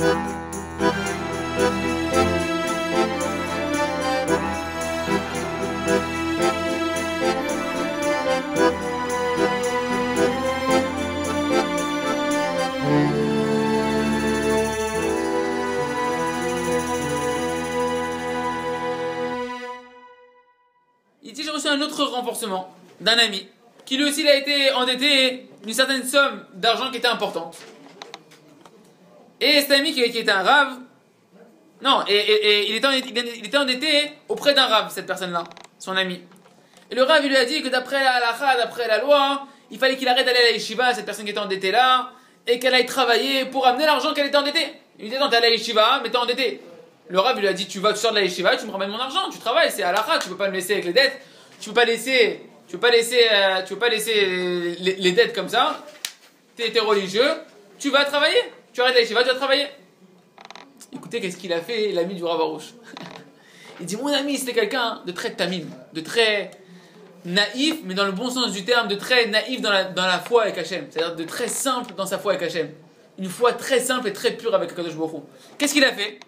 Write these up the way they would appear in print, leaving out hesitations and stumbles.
Il dit j'ai reçu un autre renforcement d'un ami qui lui aussi il a été endetté d'une certaine somme d'argent qui était importante. Et cet ami qui était un rave, non, il était endetté auprès d'un rave, cette personne-là, son ami. Et le rave il lui a dit que d'après la halakha, d'après la loi, il fallait qu'il arrête d'aller à la yeshiva, cette personne qui était endettée là, et qu'elle aille travailler pour amener l'argent qu'elle était endettée. Il lui dit non, t'es à la yeshiva, mais t'es endetté. Le rave il lui a dit tu sors de la yeshiva, tu me ramènes mon argent, tu travailles, c'est halakha, tu peux pas me laisser avec les dettes, tu peux pas laisser les dettes comme ça. T'es religieux, tu vas travailler, tu arrêtes la yeshiva, tu vas travailler. Écoutez qu'est-ce qu'il a fait l'ami du Rav Arush. Il dit mon ami c'était quelqu'un de très tamim, de très naïf, mais dans le bon sens du terme, de très naïf dans la foi avec Hachem, c'est-à-dire de très simple dans sa foi avec Hachem. Une foi très simple et très pure avec Kadosh Baruch Hu. Qu'est-ce qu'il a fait?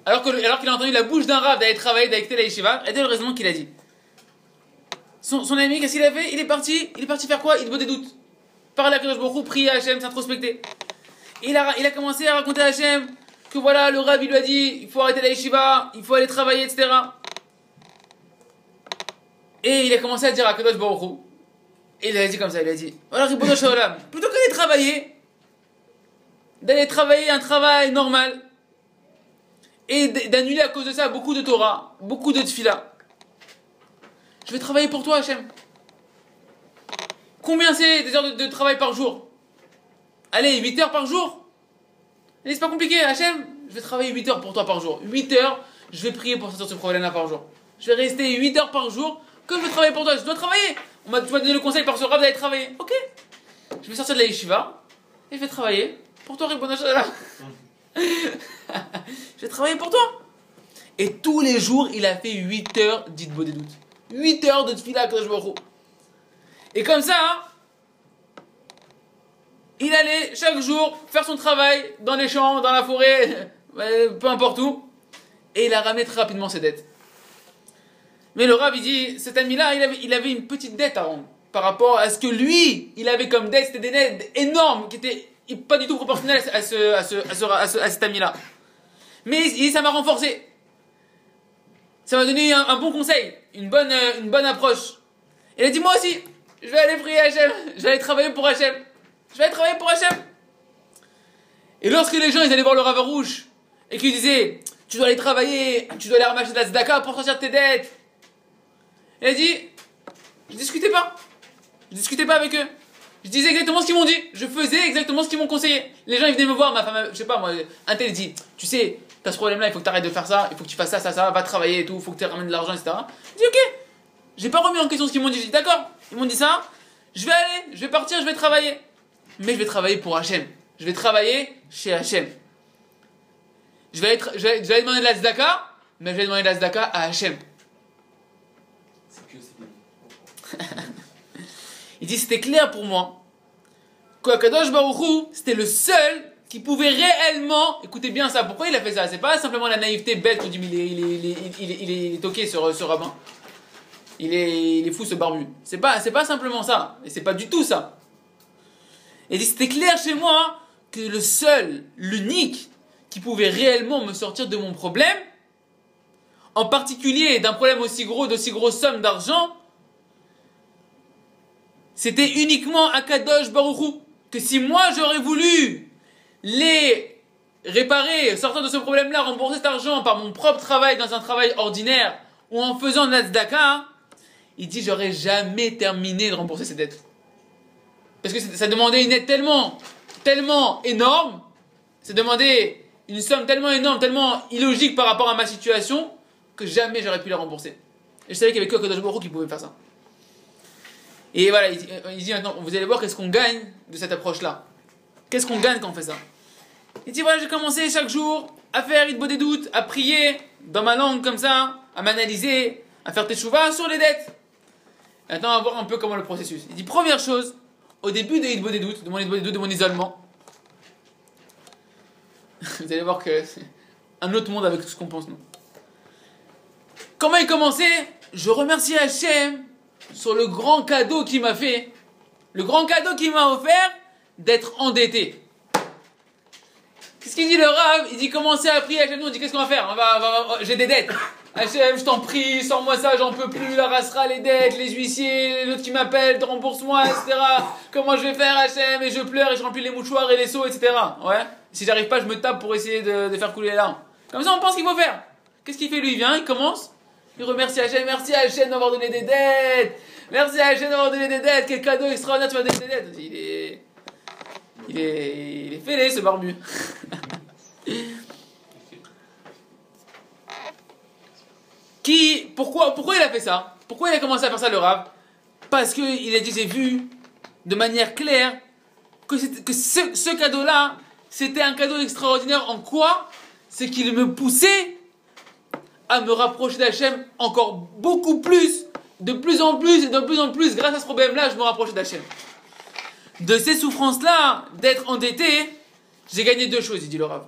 Alors qu'il a entendu la bouche d'un rave d'aller travailler, d'aller quitter la yeshiva, regardez le raisonnement qu'il a dit. Son ami, qu'est-ce qu'il a fait? Il est parti faire quoi? Il des doutes. Parler à Kadosh Baruch Hu, prier à Hachem, s'introspecter. Il a commencé à raconter à Hachem que voilà, le rave il lui a dit il faut arrêter la yeshiva, il faut aller travailler, etc. Et il a commencé à dire à Kadosh Baruch Hu, et il a dit comme ça, il a dit voilà, Ribono Shel Olam, plutôt d'aller travailler un travail normal, et d'annuler à cause de ça beaucoup de Torah, beaucoup de Tfila. Je vais travailler pour toi, Hachem. Combien c'est des heures de travail par jour? Allez, 8 heures par jour? Et c'est pas compliqué, Hachem. Je vais travailler 8 heures pour toi par jour. 8 heures, je vais prier pour sortir ce problème-là par jour. Je vais rester 8 heures par jour, que je vais travailler pour toi. Je dois travailler. Tu m'as donné le conseil par ce rave d'aller travailler. Ok. Je vais sortir de la yeshiva, et je vais travailler pour toi, Ribono Shel Olam. Je vais travailler pour toi. Et tous les jours, il a fait 8 heures d'Hitbo des doutes. 8 heures de tefila à Kadosh Baruch Hu. Et comme ça, il allait chaque jour faire son travail dans les champs, dans la forêt, peu importe où. Et il a ramené très rapidement ses dettes. Mais le Rav, il dit, cet ami-là, il avait une petite dette à rendre. Par rapport à ce que lui, il avait comme dette, c'était des dettes énormes, qui étaient pas du tout proportionnelles à cet ami-là. Mais ça m'a renforcé. Ça m'a donné un bon conseil, une bonne approche. Il a dit, moi aussi, je vais aller prier Hachem, je vais aller travailler pour Hachem. Je vais aller travailler pour Hachem. Et lorsque les gens ils allaient voir le Rav Arush et qu'ils disaient, tu dois aller travailler, tu dois aller ramasser de la tzedaka pour sortir de tes dettes. Il a dit, je discutais pas avec eux. Je disais exactement ce qu'ils m'ont dit. Je faisais exactement ce qu'ils m'ont conseillé. Les gens ils venaient me voir, ma femme, je sais pas moi, un tel dit, tu sais, t'as ce problème-là, il faut que tu arrêtes de faire ça, il faut que tu fasses ça, va travailler et tout, il faut que tu ramènes de l'argent, etc. Je dis ok, j'ai pas remis en question ce qu'ils m'ont dit, j'ai dit d'accord, ils m'ont dit ça, je vais aller, je vais partir, je vais travailler. Mais je vais travailler pour Hachem. Je vais travailler chez Hachem. Je vais aller demander de la tzedaka, mais je vais demander de la tzedaka à Hachem. C'est que c'est Il dit c'était clair pour moi que Kadosh Baruch Hu, c'était le seul qui pouvait réellement, écoutez bien ça, pourquoi il a fait ça? C'est pas simplement la naïveté bête qu'on dit il est toqué ce rabbin. Il est fou ce barbu. C'est pas simplement ça. Et c'est pas du tout ça. Il dit c'était clair chez moi que le seul, l'unique qui pouvait réellement me sortir de mon problème, en particulier d'un problème aussi gros, d'aussi grosse somme d'argent, c'était uniquement Akadosh Baruch Hu. Que si moi j'aurais voulu les réparer, sortir de ce problème-là, rembourser cet argent par mon propre travail dans un travail ordinaire ou en faisant de la tzedaka, il dit j'aurais jamais terminé de rembourser ces dettes. Parce que ça demandait une aide tellement énorme, ça demandait une somme tellement énorme, tellement illogique par rapport à ma situation, que jamais j'aurais pu la rembourser. Et je savais qu'il y avait que Kadosh Baruch Hu qui pouvait faire ça. Et voilà, il dit maintenant, vous allez voir qu'est-ce qu'on gagne de cette approche-là. Qu'est-ce qu'on gagne quand on fait ça? Il dit voilà, j'ai commencé chaque jour à faire Hitbo des doutes, à prier dans ma langue comme ça, à m'analyser, à faire teshuva sur les dettes. Maintenant, on va voir un peu comment le processus. Il dit première chose, au début de Hitbo des doutes, de mon Hitbo des doutes, de mon isolement, Vous allez voir que c'est un autre monde avec tout ce qu'on pense nous. Comment il commençait? Je remercie Hachem sur le grand cadeau qu'il m'a fait. Le grand cadeau qu'il m'a offert d'être endetté. Qu'est-ce qu'il dit le Rav? Il dit commencez à prier Hachem. Nous on dit qu'est-ce qu'on va faire? J'ai des dettes. Hachem, je t'en prie, sors-moi ça, j'en peux plus, la rassera, les dettes, les huissiers, l'autre qui m'appelle, rembourse-moi, etc. Comment je vais faire Hachem? Et je pleure et je remplis les mouchoirs et les seaux, etc. Ouais. Si j'arrive pas, je me tape pour essayer de faire couler les larmes. Comme ça on pense qu'il faut faire. Qu'est-ce qu'il fait lui? Il vient, il commence. Il remercie Hachem, merci Hachem d'avoir donné des dettes. Merci Hachem d'avoir donné des dettes. Quel cadeau extraordinaire, tu m'as donné des dettes. Il est fêlé ce barbu. Pourquoi il a fait ça? Pourquoi il a commencé à faire ça le Rav? Parce qu'il a dit, j'ai vu de manière claire que ce cadeau-là, c'était un cadeau extraordinaire. En quoi? C'est qu'il me poussait à me rapprocher d'Hachem encore beaucoup plus, de plus en plus et de plus en plus. Grâce à ce problème-là, je me rapprochais d'Hachem. De ces souffrances-là, d'être endetté, j'ai gagné deux choses, il dit le Rav.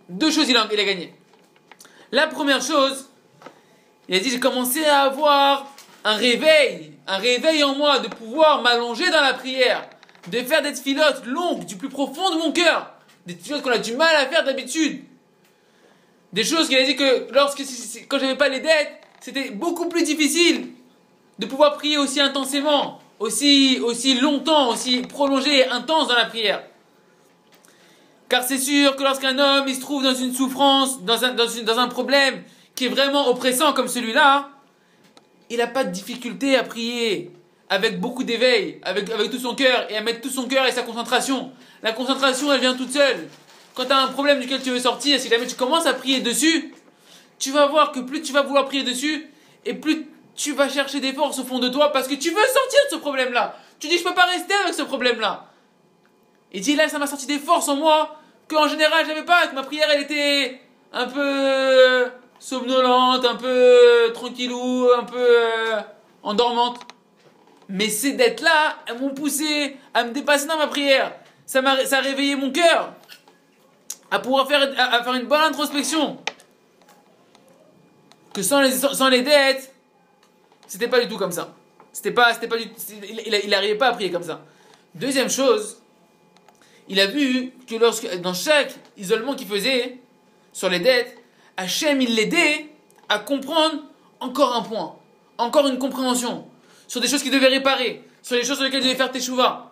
Deux choses il a gagné. La première chose, il a dit, j'ai commencé à avoir un réveil en moi, de pouvoir m'allonger dans la prière, de faire des tfilotes longues du plus profond de mon cœur, des tfilotes qu'on a du mal à faire d'habitude. Des choses qu'il a dit que quand j'avais pas les dettes, c'était beaucoup plus difficile de pouvoir prier aussi intensément, aussi longtemps, aussi prolongé et intense dans la prière. Car c'est sûr que lorsqu'un homme il se trouve dans une souffrance, dans un problème qui est vraiment oppressant comme celui-là, il n'a pas de difficulté à prier avec beaucoup d'éveil, avec tout son cœur, et à mettre tout son cœur et sa concentration. La concentration, elle vient toute seule. Quand tu as un problème duquel tu veux sortir, si jamais tu commences à prier dessus, tu vas voir que plus tu vas vouloir prier dessus, et plus tu vas chercher des forces au fond de toi, parce que tu veux sortir de ce problème-là. Tu dis, je peux pas rester avec ce problème-là. Et dis, là, ça m'a sorti des forces en moi, qu'en général, j'avais pas, que ma prière, elle était un peu somnolente, un peu tranquillou, un peu endormante. Mais ces dettes-là, elles m'ont poussé à me dépasser dans ma prière. Ça a réveillé mon cœur à pouvoir faire une bonne introspection. Que sans les dettes, c'était pas du tout comme ça. Il n'arrivait pas à prier comme ça. Deuxième chose, il a vu que dans chaque isolement qu'il faisait sur les dettes, Hachem, il l'aidait à comprendre encore un point, encore une compréhension sur des choses qu'il devait réparer, sur les choses sur lesquelles il devait faire teshuva.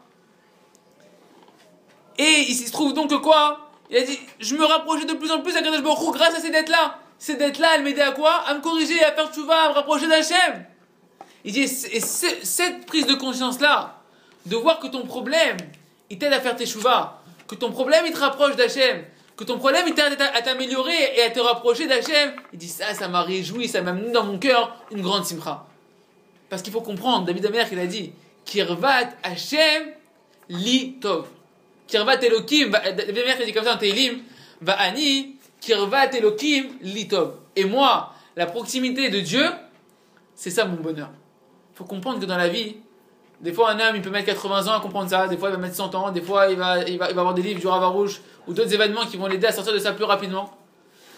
Et il se trouve donc que quoi? Il a dit, je me rapprochais de plus en plus d'Akadosh Baruch Hu grâce à ces dettes-là. Ces dettes-là, elles m'aidaient à quoi? À me corriger, à faire teshuva, à me rapprocher d'Hachem. Il dit, cette prise de conscience-là, de voir que ton problème, il t'aide à faire teshuva, que ton problème, il te rapproche d'Hachem, que ton problème, il t'aide à t'améliorer et à te rapprocher d'Hachem, il dit, ça m'a réjoui, ça m'a mis dans mon cœur une grande simcha. Parce qu'il faut comprendre, David Amer, il a dit, Kirvat Hachem li tov. Kirvat Elokim, David Amer, il dit comme ça en Tehillim, Va'ani, Kirvat Elokim li tov. Et moi, la proximité de Dieu, c'est ça mon bonheur. Il faut comprendre que dans la vie, des fois un homme il peut mettre 80 ans à comprendre ça, des fois il va mettre 100 ans, des fois il va avoir des livres du Rav Arush ou d'autres événements qui vont l'aider à sortir de ça plus rapidement.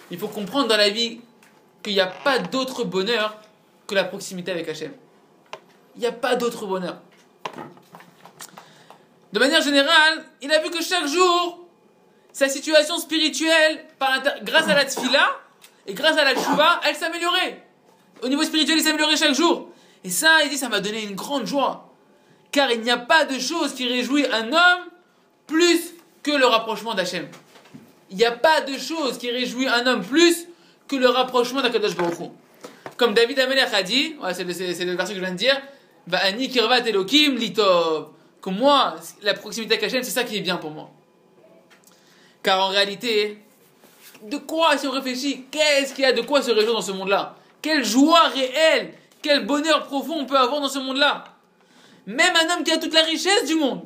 Il faut comprendre dans la vie qu'il n'y a pas d'autre bonheur que la proximité avec Hachem. Il n'y a pas d'autre bonheur. De manière générale, il a vu que chaque jour, sa situation spirituelle, grâce à la tfila et grâce à la tshuva, elle s'améliorait. Au niveau spirituel, il s'améliorait chaque jour. Et ça, il dit, ça m'a donné une grande joie. Car il n'y a pas de chose qui réjouit un homme plus que le rapprochement d'Hachem. Il n'y a pas de chose qui réjouit un homme plus que le rapprochement d'Akadosh Baruch Hu. Comme David Amelech a dit, c'est le verset que je viens de dire, Va'ani kirvat Elokim litov. Que moi, la proximité avec Hachem, c'est ça qui est bien pour moi. Car en réalité, de quoi, si on réfléchit, qu'est-ce qu'il y a de quoi se réjouir dans ce monde-là? Quelle joie réelle, quel bonheur profond on peut avoir dans ce monde-là. Même un homme qui a toute la richesse du monde,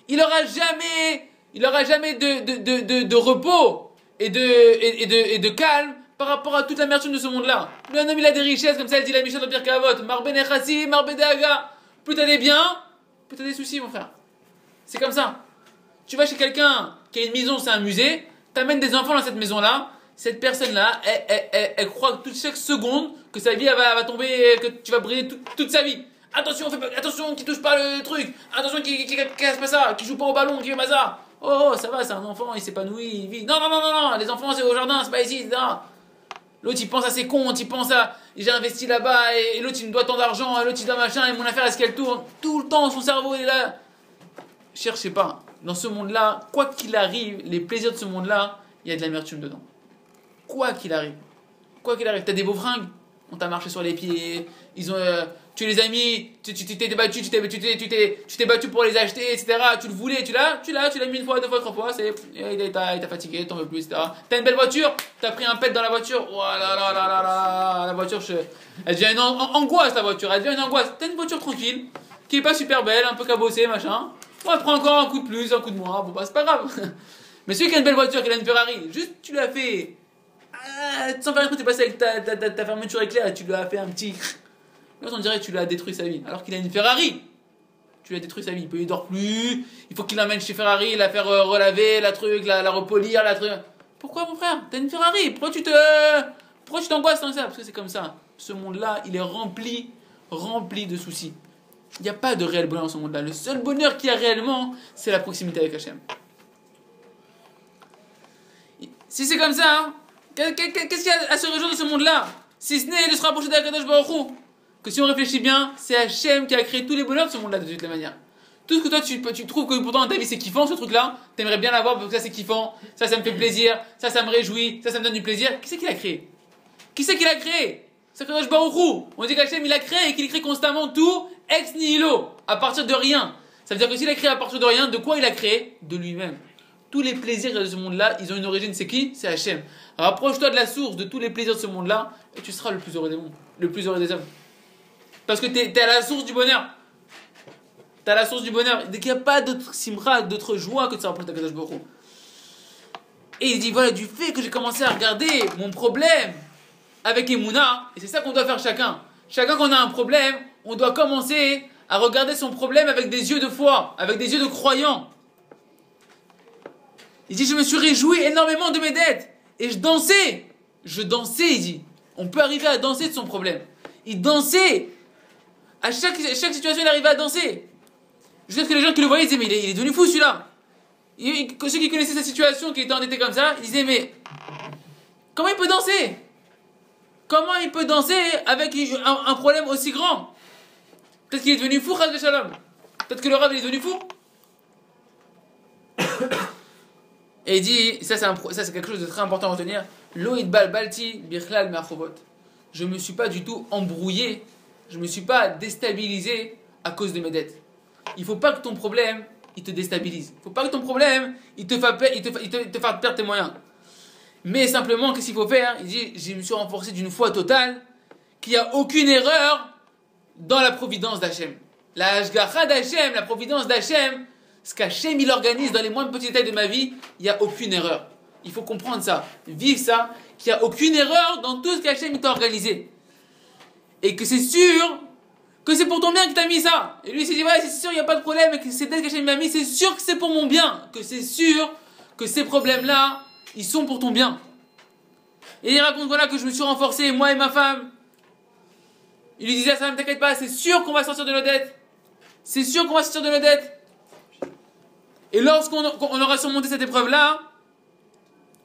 il n'aura jamais de repos et de calme par rapport à toute l'amertume de ce monde-là. Mais un homme, il a des richesses, comme ça, elle dit la Mishnah de Pirkei Avot, Marbe Nechassi, Marbe Daaga. Plus t'as des biens, plus t'as des soucis, mon frère. C'est comme ça. Tu vas chez quelqu'un qui a une maison, c'est un musée. T'amènes des enfants dans cette maison-là, cette personne-là, elle croit que chaque seconde que sa vie elle va tomber, que tu vas briller toute sa vie. Attention, attention, qui touche pas le truc. Attention, qui casse pas ça, qui joue pas au ballon, qui fait pas ça. Oh, ça va, c'est un enfant, il s'épanouit, il vit. Non, non, non, non, non, les enfants c'est au jardin, c'est pas ici, etc. L'autre il pense à ses comptes, il pense à j'ai investi là-bas, et l'autre il me doit tant d'argent, et l'autre il doit machin, et mon affaire est-ce qu'elle tourne. Tout le temps, son cerveau il est là. Cherchez pas. Dans ce monde-là, quoi qu'il arrive, les plaisirs de ce monde-là, il y a de l'amertume dedans. Quoi qu'il arrive. Quoi qu'il arrive. T'as des beaux fringues, on t'a marché sur les pieds, ils ont, tu les as mis, tu t'es battu, tu t'es battu pour les acheter, etc. Tu le voulais, tu l'as mis une fois, deux fois, trois fois, il t'a fatigué, t'en veux plus, etc. T'as une belle voiture, t'as pris un pet dans la voiture, oh là là là là là, la voiture, elle devient une angoisse, la voiture, elle devient une angoisse. T'as une voiture tranquille, qui est pas super belle, un peu cabossée, machin. Ouais, prends encore un coup de plus, un coup de moins, bon bah c'est pas grave. Mais celui qui a une belle voiture, qui a une Ferrari, juste tu l'as fait, sans faire exprès, t'es passé avec ta fermeture éclair et tu lui as fait un petit. Là, on dirait que tu lui as détruit sa vie. Alors qu'il a une Ferrari, tu lui as détruit sa vie. Il dort plus, il faut qu'il l'emmène chez Ferrari, la faire relaver, la repolir, la truc. Pourquoi mon frère? T'as une Ferrari, pourquoi tu t'angoisses tant que ça? Parce que c'est comme ça. Ce monde-là, il est rempli de soucis. Il n'y a pas de réel bonheur dans ce monde-là. Le seul bonheur qu'il y a réellement, c'est la proximité avec Hachem. Si c'est comme ça, hein, qu'est-ce qu'il y a à se réjouir de ce monde-là? Si ce n'est de se rapprocher d'Akadosh Baruch Hu. Que si on réfléchit bien, c'est Hachem qui a créé tous les bonheurs de ce monde-là de toutes les manières. Tout ce que toi tu trouves que pourtant dans ta vie c'est kiffant, ce truc-là, t'aimerais bien l'avoir parce que ça c'est kiffant, ça me fait plaisir, ça me réjouit, ça me donne du plaisir. Qui c'est qui l'a créé? Qui c'est qui l'a créé? C'est Akadosh Baruch Hu. On dit qu'Hachem il a créé et qu'il crée constamment tout ex nihilo, à partir de rien. Ça veut dire que s'il a créé à partir de rien, de quoi il a créé? De lui-même. Tous les plaisirs de ce monde-là, ils ont une origine, c'est qui? C'est Hachem. Rapproche-toi de la source de tous les plaisirs de ce monde-là et tu seras le plus heureux des mondes, le plus heureux des hommes. Parce que t'es à la source du bonheur. T'es à la source du bonheur. Dès qu'il n'y a pas d'autre simra, d'autre joie que de se rapprocher d'Akadosh Baruch Hu. Et il dit, voilà, du fait que j'ai commencé à regarder mon problème avec Emouna, et c'est ça qu'on doit faire chacun. Chacun qu'on a un problème, on doit commencer à regarder son problème avec des yeux de foi, avec des yeux de croyant. Il dit, je me suis réjoui énormément de mes dettes. Et je dansais, il dit. On peut arriver à danser de son problème. Il dansait. À chaque situation, il arrivait à danser. Jusqu'à ce que les gens qui le voyaient disaient, mais il est devenu fou celui-là. Ceux qui connaissaient sa situation, qui était endetté comme ça, ils disaient, mais comment il peut danser? Comment il peut danser avec un problème aussi grand? Peut-être qu'il est devenu fou, Chas Shalom. Peut-être que le Rav il est devenu fou. Et il dit, ça c'est quelque chose de très important à retenir. Loïd bal balti birchlal me'achovot. Je ne me suis pas du tout embrouillé, je ne me suis pas déstabilisé à cause de mes dettes. Il ne faut pas que ton problème, il te déstabilise. Il ne faut pas que ton problème, il te fasse perdre tes moyens. Mais simplement, qu'est-ce qu'il faut faire? Il dit, je me suis renforcé d'une foi totale, qu'il n'y a aucune erreur dans la providence d'Hachem. La Hashgacha d'Hachem, la providence d'Hachem, ce qu'Hachem il organise dans les moindres petits détails de ma vie, il n'y a aucune erreur. Il faut comprendre ça, vivre ça, qu'il n'y a aucune erreur dans tout ce qu'Hachem t'a organisé. Et que c'est sûr que c'est pour ton bien qu'il t'a mis ça. Et lui il s'est dit, ouais, c'est sûr, il n'y a pas de problème, et que c'est tel qu'Hachem m'a mis, c'est sûr que c'est pour mon bien. Que c'est sûr que ces problèmes-là, ils sont pour ton bien. Et il raconte, voilà, que je me suis renforcé, moi et ma femme. Il lui disait à sa femme, t'inquiète pas, c'est sûr qu'on va sortir de nos dettes. C'est sûr qu'on va sortir de nos dettes. Et lorsqu'on aura surmonté cette épreuve-là,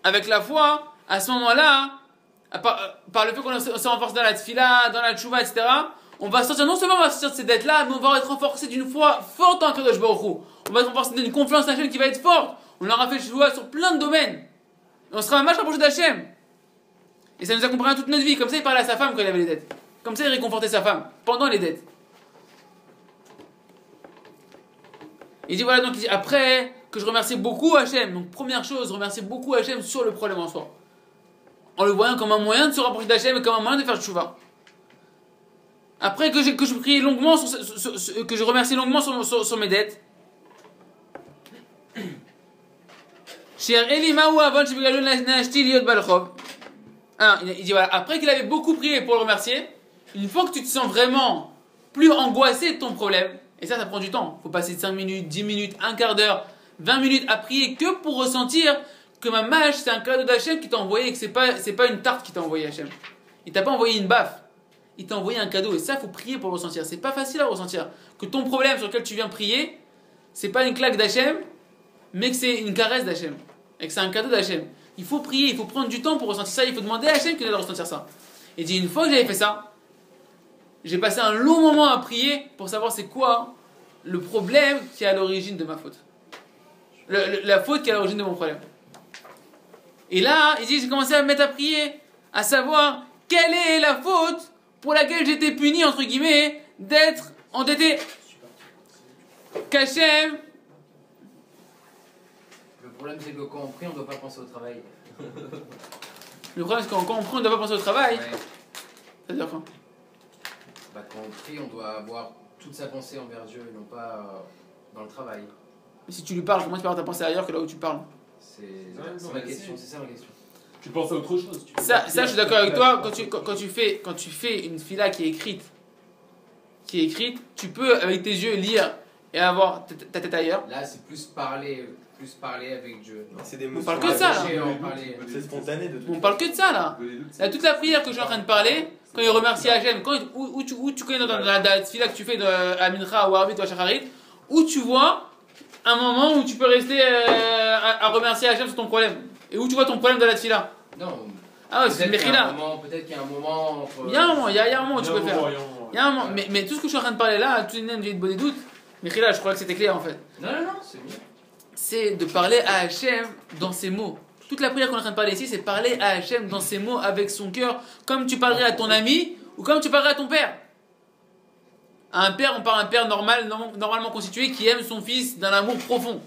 avec la foi, à ce moment-là, par le fait qu'on se renforce dans la tfila, dans la tchouva, etc., on va sortir, non seulement on va sortir de ces dettes-là, mais on va être renforcé d'une foi forte en Kadosh Baruch Hu. On va être renforcé d'une confiance en Hachem qui va être forte. On aura fait tchouva sur plein de domaines. Et on sera un match rapproché d'Hachem. Et ça nous accompagnera toute notre vie. Comme ça, il parlait à sa femme quand il avait les dettes. Comme ça, il réconfortait sa femme pendant les dettes. Il dit voilà, donc il dit, après que je remercie beaucoup Hachem, donc première chose, remercier beaucoup Hachem sur le problème en soi. En le voyant comme un moyen de se rapprocher d'Hachem et comme un moyen de faire tchouva. Après que je prie longuement, que je remercie longuement sur mes dettes. Il dit voilà, après qu'il avait beaucoup prié pour le remercier, une fois que tu te sens vraiment plus angoissé de ton problème, et ça prend du temps, il faut passer 5 minutes, 10 minutes, un quart d'heure, 20 minutes à prier que pour ressentir que ma mâche, c'est un cadeau d'Hachem qui t'a envoyé et que c'est pas une tarte qui t'a envoyé Hachem. Il t'a pas envoyé une baffe. Il t'a envoyé un cadeau. Et ça, il faut prier pour le ressentir. C'est pas facile à ressentir. Que ton problème sur lequel tu viens prier, c'est pas une claque d'Hachem, mais que c'est une caresse d'Hachem. Et que c'est un cadeau d'Hachem. Il faut prier, il faut prendre du temps pour ressentir ça. Il faut demander à Hachem qu'il aide à ressentir ça. Et dit, une fois que j'avais fait ça, j'ai passé un long moment à prier pour savoir c'est quoi le problème qui est à l'origine de ma faute. La faute qui est à l'origine de mon problème. Et là, il dit, j'ai commencé à me mettre à prier, à savoir quelle est la faute pour laquelle j'étais puni, entre guillemets, d'être endetté. Qu'Hachem. Le problème, c'est que quand on prie, on ne doit pas penser au travail. Le problème, c'est que quand on prie, on ne doit pas penser au travail. Ouais. C'est-à-dire quoi? Bah, quand on prie, on doit avoir toute sa pensée envers Dieu et non pas dans le travail. Mais si tu lui parles, comment tu peux avoir ta pensée ailleurs que là où tu parles? C'est ma question, c'est ça ma question. Tu penses à autre chose. Ça, je suis d'accord avec toi. Quand tu fais une fila qui est écrite, tu peux avec tes yeux lire et avoir ta tête ailleurs. Là, c'est plus parler avec Dieu. C'est des On mots. parle que de ça, là. C'est spontané de tout. On parle que de ça là. Là, toute la prière que je suis en train de parler, quand il remercie Hachem, où tu connais dans la fila que tu fais à Mincha ou à Arvit ou à Shacharit, où tu vois un moment où tu peux rester à remercier Hachem sur ton problème. Et où tu vois ton problème dans la fila. Non. Ah ouais, c'est une Mechila. Peut-être qu'il y a un moment entre... Il y a un moment où tu peux faire. Il y a un moment. Mais tout ce que je suis en train de parler là, tout le monde j'ai de bonnes doutes. Mechila, je crois que c'était clair en fait. Non, c'est mieux. C'est de parler à Hachem dans ses mots. Toute la prière qu'on est en train de parler ici, c'est parler à Hachem dans ses mots, avec son cœur, comme tu parlerais à ton ami ou comme tu parlerais à ton père. À un père, on parle à un père normalement constitué qui aime son fils d'un amour profond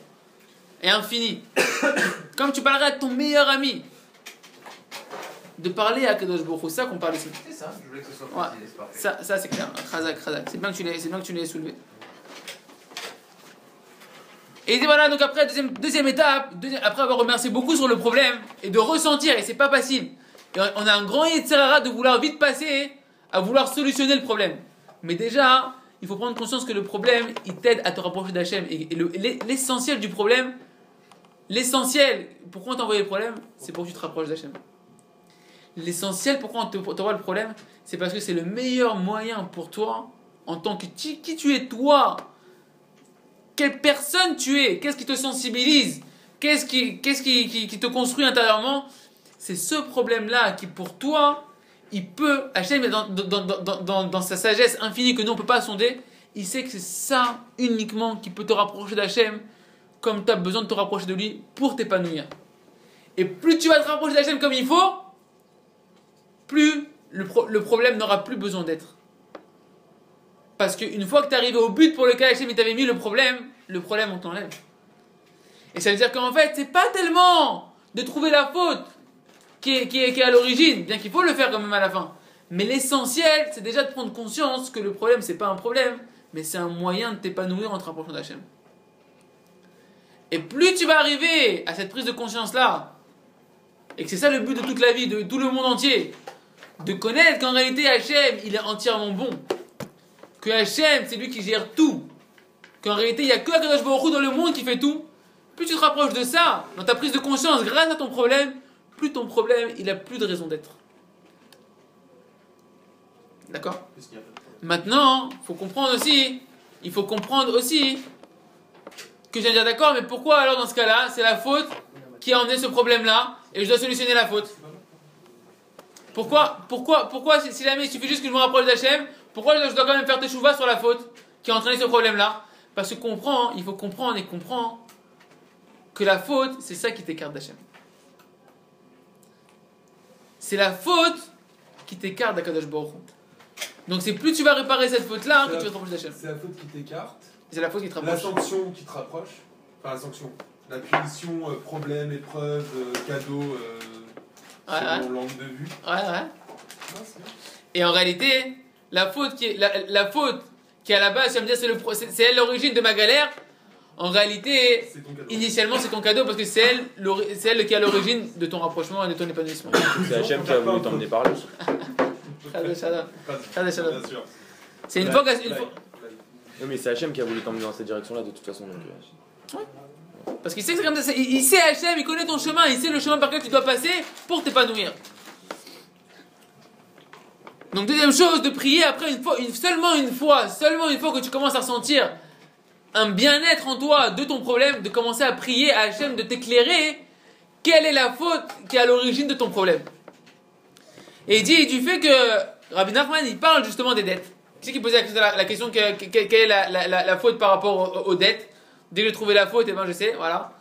et infini. Comme tu parlerais à ton meilleur ami. De parler à Kadosh Baruch Hu, c'est ça qu'on parle ici. C'est ça, je voulais que ce soit Ouais. précisé, c'est parfait. Ça c'est clair. Khazak. C'est bien que tu l'aies soulevé. Et il dit voilà, donc après, deuxième étape, après avoir remercié beaucoup sur le problème, et de ressentir, et c'est pas facile, et on a un grand Yetzirara de vouloir vite passer à vouloir solutionner le problème. Mais déjà, il faut prendre conscience que le problème, il t'aide à te rapprocher d'Hachem. Et l'essentiel du problème, pourquoi on t'a envoyé le problème, c'est pour que tu te rapproches d'Hachem. L'essentiel, pourquoi on t'envoie le problème, c'est parce que c'est le meilleur moyen pour toi, en tant que qui tu es toi, quelle personne tu es, qu'est-ce qui te sensibilise, qu'est-ce qui te construit intérieurement, c'est ce problème-là qui pour toi, il peut, Hachem dans sa sagesse infinie que nous on ne peut pas sonder, il sait que c'est ça uniquement qui peut te rapprocher d'Hachem, comme tu as besoin de te rapprocher de lui pour t'épanouir. Et plus tu vas te rapprocher d'Hachem comme il faut, plus le problème n'aura plus besoin d'être. Parce qu'une fois que tu es arrivé au but pour lequel Hachem t'avait mis le problème on t'enlève. Et ça veut dire qu'en fait, c'est pas tellement de trouver la faute qui est à l'origine, bien qu'il faut le faire quand même à la fin. Mais l'essentiel, c'est déjà de prendre conscience que le problème, c'est pas un problème, mais c'est un moyen de t'épanouir en te rapprochant d'Hachem. Et plus tu vas arriver à cette prise de conscience-là, et que c'est ça le but de toute la vie, de tout le monde entier, de connaître qu'en réalité Hachem, il est entièrement bon. Que Hachem, c'est lui qui gère tout. Qu'en réalité, il n'y a que Akadosh Baruch Hu dans le monde qui fait tout. Plus tu te rapproches de ça, dans ta prise de conscience, grâce à ton problème, plus ton problème, il n'a plus de raison d'être. D'accord? Maintenant, il faut comprendre aussi que je viens de dire d'accord, mais pourquoi alors dans ce cas-là, c'est la faute qui a emmené ce problème-là et je dois solutionner la faute? Pourquoi si jamais il suffit juste que je me rapproche d'Hachem, pourquoi je dois quand même faire teshuva sur la faute qui a entraîné ce problème-là? Parce que il faut comprendre que la faute, c'est ça qui t'écarte d'Hachem. C'est la faute qui t'écarte d'Akadosh Baruch Hu. Donc c'est plus tu vas réparer cette faute-là que tu vas te rapprocher d'Hachem. C'est la faute qui t'écarte. C'est la faute qui te rapproche. La sanction qui te rapproche. Enfin, la sanction. La punition, problème, épreuve, cadeau, selon l'angle de vue. Ouais. Et en réalité, la faute qui est à la base, tu vas me dire c'est elle l'origine de ma galère. En réalité, initialement c'est ton cadeau parce que c'est elle qui est à l'origine de ton rapprochement et de ton épanouissement. C'est Hachem qui a voulu t'emmener par là. C'est une fois que... Oui, mais c'est Hachem qui a voulu t'emmener dans cette direction-là de toute façon. Donc, Parce qu'il sait que c'est comme ça. Il sait Hachem, il connaît ton chemin, il sait le chemin par lequel tu dois passer pour t'épanouir. Donc deuxième chose, de prier après seulement une fois que tu commences à ressentir un bien-être en toi de ton problème, de commencer à prier à Hachem, de t'éclairer quelle est la faute qui est à l'origine de ton problème. Et il dit du fait que Rabbi Nachman il parle justement des dettes. Qui c'est qui posait la question quelle est la faute par rapport aux dettes? Dès que j'ai trouvé la faute, et ben je sais, voilà.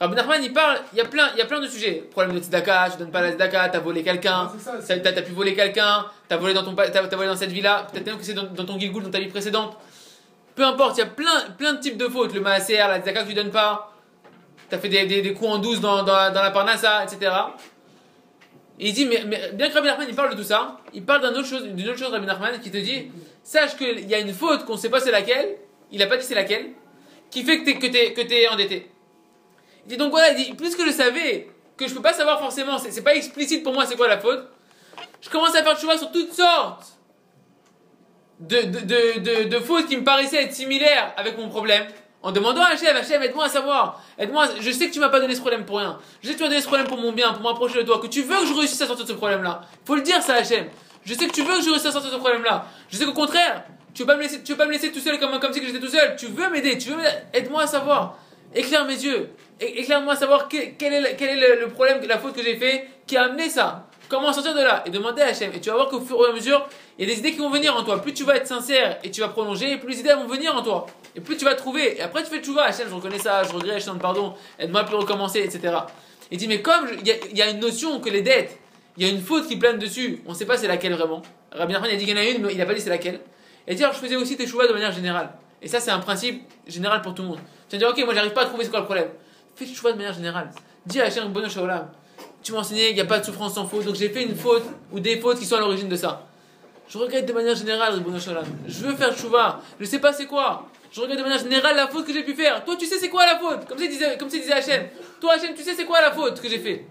Rabbi Nachman il parle, il y a plein de sujets. Problème de tzedaka, tu donnes pas la tzedaka, t'as volé quelqu'un, t'as pu voler quelqu'un, t'as volé dans cette vie-là, peut-être même que c'est dans ton gilgoul, dans ta vie précédente. Peu importe, il y a plein de types de fautes. Le maaser, la tzedaka que tu donnes pas, t'as fait des coups en douce dans la parnassa, etc. Et il dit, mais bien que Rabbi Nachman il parle de tout ça, il parle d'une autre chose Rabbi Nachman qui te dit, sache qu'il y a une faute qu'on sait pas c'est laquelle, il a pas dit c'est laquelle, qui fait que t'es endetté. Il dit donc voilà, il dit, puisque je savais que je peux pas savoir forcément, c'est pas explicite pour moi c'est quoi la faute, je commence à faire tchouva sur toutes sortes de fautes qui me paraissaient être similaires avec mon problème, en demandant à Hachem, aide-moi à savoir, aide-moi, je sais que tu m'as pas donné ce problème pour rien, je sais que tu m'as donné ce problème pour mon bien, pour m'approcher de toi, que tu veux que je réussisse à sortir de ce problème-là, faut le dire ça Hachem, je sais que tu veux que je réussisse à sortir de ce problème-là, je sais qu'au contraire, tu veux pas me laisser tout seul comme si que j'étais tout seul, tu veux m'aider, aide-moi à savoir, éclaire mes yeux, éclaire-moi à savoir quel est le problème, la faute que j'ai fait, qui a amené ça. Comment sortir de là? Et demander à Hachem. Et tu vas voir qu'au fur et à mesure, il y a des idées qui vont venir en toi. Plus tu vas être sincère et tu vas prolonger, et plus les idées vont venir en toi. Et plus tu vas trouver. Et après tu fais tchouva, Hachem, je reconnais ça, je regrette, je demande pardon, aide-moi à plus recommencer, etc. Il dit, mais comme il y a une notion que les dettes, il y a une faute qui plane dessus, on ne sait pas c'est laquelle vraiment. Rabbi Nachman a dit qu'il y en a une, mais il n'a pas dit c'est laquelle. Et dit, alors je faisais aussi tes tchouva de manière générale. Et ça, c'est un principe général pour tout le monde. Tu vas dire, ok, moi j'arrive pas à trouver c'est quoi le problème. Fais tchouva de manière générale. Dis à Hachem, Bono Shaolam, tu m'as enseigné qu'il n'y a pas de souffrance sans faute, donc j'ai fait une faute ou des fautes qui sont à l'origine de ça. Je regrette de manière générale, Bono Shaolam. Je veux faire tchouva, je sais pas c'est quoi. Je regrette de manière générale la faute que j'ai pu faire. Toi, tu sais c'est quoi la faute? Comme s'il disait Hachem. Toi, Hachem, tu sais c'est quoi la faute que j'ai fait?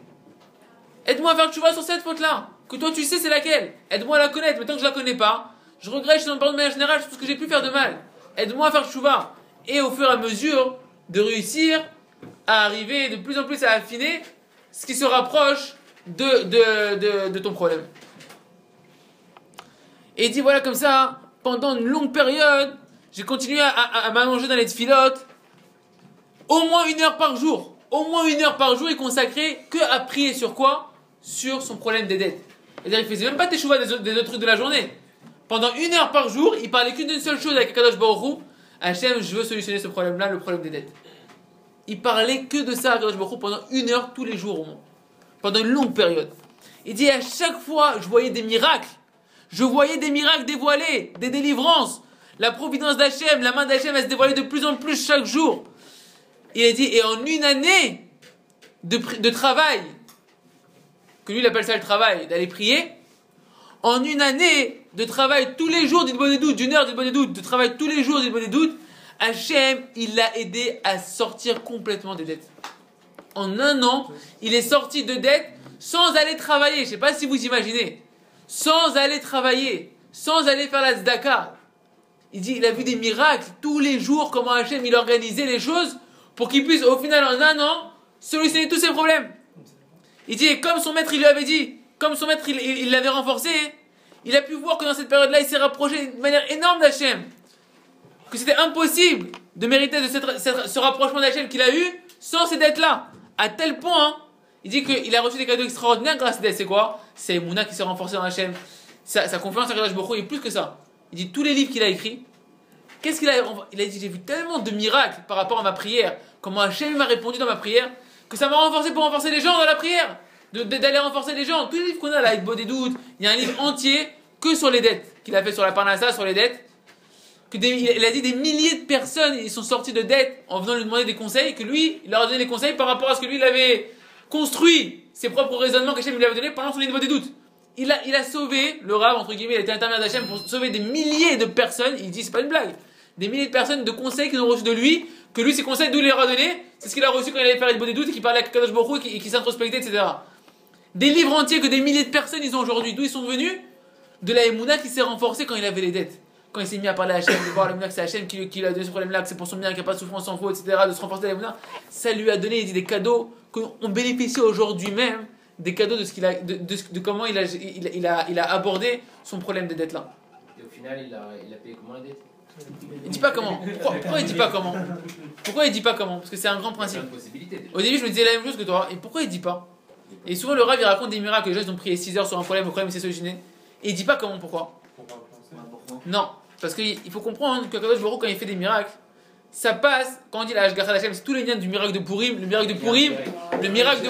Aide-moi à faire tchouva sur cette faute-là. Que toi, tu sais c'est laquelle. Aide-moi à la connaître, mais tant que je la connais pas, je regrette, je te demande pardon de manière générale sur tout ce que j'ai pu faire de mal. Aide-moi à faire tchouva. Et au fur et à mesure de réussir à arriver de plus en plus à affiner ce qui se rapproche de ton problème. Et il dit voilà comme ça, pendant une longue période, j'ai continué à m'allonger dans les tfilotes, au moins 1 heure par jour. Au moins 1 heure par jour, il consacrait que à prier sur quoi? Sur son problème des dettes. C'est-à-dire il faisait même pas teshuva des autres trucs de la journée. Pendant 1 heure par jour, il parlait qu'une seule chose avec Akadosh Baruch Hu, Hachem, je veux solutionner ce problème-là, le problème des dettes. Il parlait que de ça à Akadosh Baruch Hu pendant 1 heure tous les jours au moins. Pendant une longue période. Il dit à chaque fois, je voyais des miracles. Je voyais des miracles dévoilés, des délivrances. La providence d'Hachem, la main d'Hachem, elle se dévoilait de plus en plus chaque jour. Il a dit, et en 1 année de travail, que lui il appelle ça le travail, d'aller prier, en 1 année de travail tous les jours d'Ilbon des doutes, d'1 heure d'Ilbon des doutes, de travail tous les jours d'Ilbon des doutes, Hachem, il l'a aidé à sortir complètement des dettes. En 1 an, il est sorti de dettes sans aller travailler. Je ne sais pas si vous imaginez. Sans aller travailler, sans aller faire la tzedaka. Il dit, il a vu des miracles tous les jours, comment Hachem, il organisait les choses pour qu'il puisse, au final, en 1 an, solutionner tous ses problèmes. Il dit, et comme son maître, il lui avait dit, comme son maître, il l'avait renforcé, il a pu voir que dans cette période-là, il s'est rapproché de manière énorme d'Hachem. Que c'était impossible de mériter de ce rapprochement d'Hachem qu'il a eu sans ces dettes-là. À tel point, il dit qu'il a reçu des cadeaux extraordinaires grâce à ces dettes. C'est quoi? C'est Mouna qui s'est renforcé dans Hachem. Sa confiance en Kadosh Baruch Hu est plus que ça. Il dit tous les livres qu'il a écrits. Qu'est-ce qu'il a? Il a dit j'ai vu tellement de miracles par rapport à ma prière. Comment Hachem m'a répondu dans ma prière. Que ça m'a renforcé pour renforcer les gens dans la prière. D'aller renforcer les gens. Tous les livres qu'on a là, avec des doutes, il y a un livre entier que sur les dettes. Qu'il a fait sur la Parnassa, sur les dettes. Il a dit des milliers de personnes, ils sont sortis de dettes en venant lui demander des conseils. Que lui, il leur a donné des conseils par rapport à ce que lui, il avait construit. Ses propres raisonnements qu'Hachem lui avait donné pendant son niveau des doutes. Il a sauvé, le Rav, entre guillemets, il a été intermédiaire d'Hachem pour sauver des milliers de personnes. Il dit, c'est pas une blague. Des milliers de personnes de conseils qu'ils ont reçus de lui, que lui, ces conseils, d'où il les a donnés, c'est ce qu'il a reçu quand il allait faire les des doutes et qu'il parlait avec Kadosh Baruch Hu et qui s'introspectait, etc. Des livres entiers que des milliers de personnes, ils ont aujourd'hui. D'où ils sont venus? De la Emouna qui s'est renforcée quand il avait les dettes. quand il s'est mis à parler à Hachem, de voir le que c'est Hachem qui lui a donné ce problème-là, que c'est pour son bien, qu'il n'y a pas de souffrance sans faute, etc., de se renforcer les moulins, ça lui a donné des cadeaux qu'on bénéficie aujourd'hui même, des cadeaux de, ce qu'il a, de comment il a abordé son problème de dette là. Et au final, il a payé comment la dette? Il dit pas comment. Pourquoi il dit pas comment? Pourquoi il dit pas comment? Parce que c'est un grand principe. Au début, je me disais la même chose que toi. Et pourquoi il dit pas? Et souvent, le Rav il raconte des miracles. Les gens ils ont prié 6 heures sur un problème, le problème s'est solutionné. Et il dit pas comment, pourquoi? Non. Parce qu'il faut comprendre que Kadosh Baruch Hu, quand il fait des miracles, ça passe, quand on dit la Hashgacha d'Hachem, c'est tous les liens du miracle de Purim. Le miracle de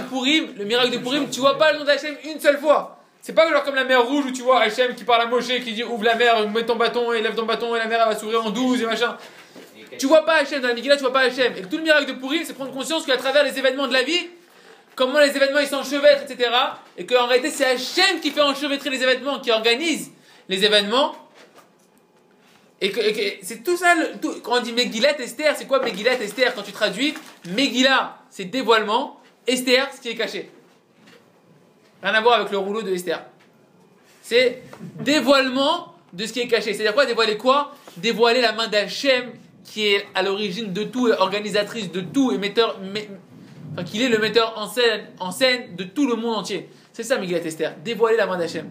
Purim, tu vois pas le nom d'Hachem une seule fois. C'est pas genre comme la mer rouge où tu vois Hachem qui parle à Moshe qui dit ouvre la mer, mets ton bâton et lève ton bâton et la mer elle va s'ouvrir en 12 et machin. Tu vois pas Hachem dans la Megillah, tu vois pas Hachem. Et tout le miracle de Purim, c'est prendre conscience qu'à travers les événements de la vie, comment les événements ils s'enchevêtrent, etc. Et qu'en réalité c'est Hachem qui fait enchevêtrer les événements, qui organise les événements. Et que c'est tout ça, quand on dit Megillat Esther, c'est quoi Megillat Esther? Quand tu traduis, Megillah c'est dévoilement, Esther ce qui est caché. Rien à voir avec le rouleau de Esther. C'est dévoilement de ce qui est caché. C'est-à-dire quoi? Dévoiler quoi? Dévoiler la main d'Hachem qui est à l'origine de tout, organisatrice de tout et enfin, qu'il est le metteur en scène de tout le monde entier. C'est ça Megillat Esther. Dévoiler la main d'Hachem.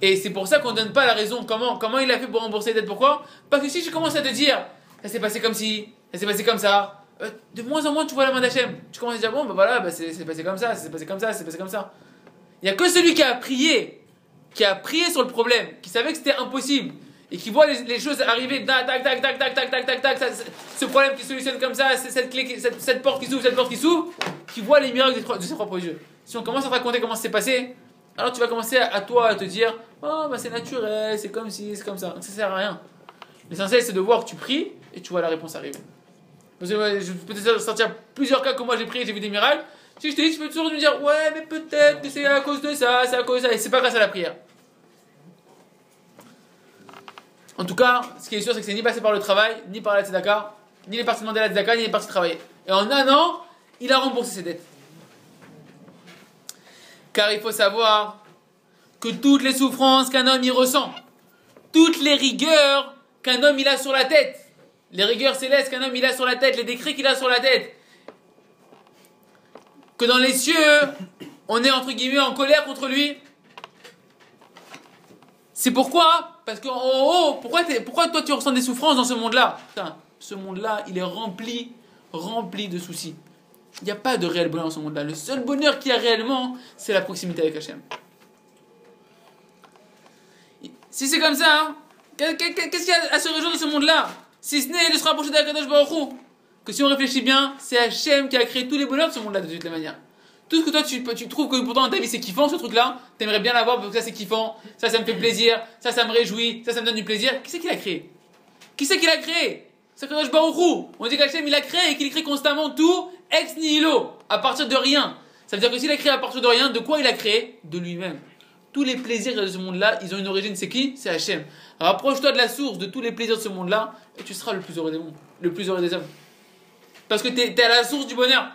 Et c'est pour ça qu'on ne donne pas la raison. Comment il a fait pour rembourser les dettes? Pourquoi? Parce que si je commence à te dire, ça s'est passé comme ci, ça s'est passé comme ça, de moins en moins tu vois la main d'Hachem. Tu commences à dire, bon, ben voilà, c'est passé comme ça, c'est passé comme ça, c'est passé comme ça. Il n'y a que celui qui a prié sur le problème, qui savait que c'était impossible, et qui voit les choses arriver, tac, tac, tac, tac, tac, tac, tac, tac, tac, ce problème qui se solutionne comme ça, cette porte qui s'ouvre, qui voit les miracles de ses propres yeux. Si on commence à te raconter comment ça s'est passé, alors tu vas commencer à toi à te dire, oh, bah c'est naturel, c'est comme ci, c'est comme ça. Ça sert à rien. L'essentiel, c'est de voir que tu pries, et tu vois la réponse arriver. Parce que, je peux te sortir plusieurs cas que moi j'ai prié et j'ai vu des miracles. Si je te dis, tu peux toujours me dire, ouais, mais peut-être que c'est à cause de ça, c'est à cause de ça, et c'est pas grâce à la prière. En tout cas, ce qui est sûr, c'est que c'est ni passé par le travail, ni par la tzedaka, ni les parties demander la tzedaka, ni les parties travailler. Et en un an, il a remboursé ses dettes. Car il faut savoir que toutes les souffrances qu'un homme y ressent, toutes les rigueurs qu'un homme il a sur la tête, les rigueurs célestes qu'un homme il a sur la tête, les décrets qu'il a sur la tête, que dans les cieux, on est entre guillemets en colère contre lui. C'est pourquoi? Parce qu'en haut, pourquoi toi tu ressens des souffrances dans ce monde-là? Ce monde-là, il est rempli de soucis. Il n'y a pas de réel bonheur dans ce monde-là. Le seul bonheur qu'il y a réellement, c'est la proximité avec Hachem. Si c'est comme ça, hein, qu'est-ce qu'il y a à se réjouir de ce monde-là? Si ce n'est de se rapprocher d'Akadosh Baruch Hu. Que si on réfléchit bien, c'est Hachem qui a créé tous les bonheurs de ce monde-là de toutes les manières. Tout ce que toi tu trouves que pourtant dans ta vie c'est kiffant ce truc-là, t'aimerais bien l'avoir parce que ça c'est kiffant, ça me fait plaisir, ça me réjouit, ça me donne du plaisir. Qui c'est qui l'a créé? Qui c'est qui l'a créé? C'est Kadosh Baruch Hu. On dit qu'Hachem il a créé et qu'il crée constamment tout ex nihilo, à partir de rien. Ça veut dire que s'il a créé à partir de rien, de quoi il a créé? De lui-même. Tous les plaisirs de ce monde-là, ils ont une origine, c'est qui? C'est Hachem. Rapproche-toi de la source de tous les plaisirs de ce monde-là et tu seras le plus heureux des mondes, le plus heureux des hommes. Parce que t'es à la source du bonheur.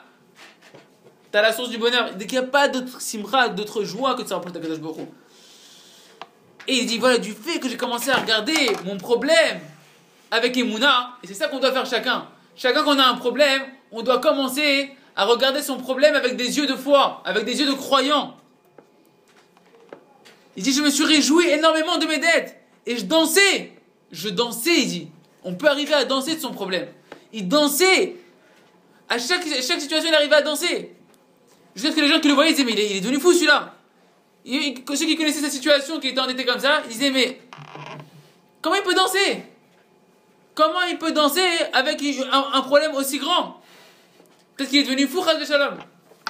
T'as la source du bonheur. Dès qu'il n'y a pas d'autre simra, d'autre joie que de se rapprocher d'Akadosh Baruch Hu. Et il dit, voilà, du fait que j'ai commencé à regarder mon problème avec Emouna, et c'est ça qu'on doit faire chacun. Chacun qu'on a un problème, on doit commencer à regarder son problème avec des yeux de foi, avec des yeux de croyant. Il dit, je me suis réjoui énormément de mes dettes. Et je dansais, il dit. On peut arriver à danser de son problème. Il dansait. À chaque situation, il arrivait à danser. Jusqu'à ce que les gens qui le voyaient disaient, mais il est devenu fou celui-là. Ceux qui connaissaient sa situation, qui était endetté comme ça, ils disaient, mais comment il peut danser? Comment il peut danser avec un problème aussi grand? Peut-être qu'il est devenu fou, Chas Shalom.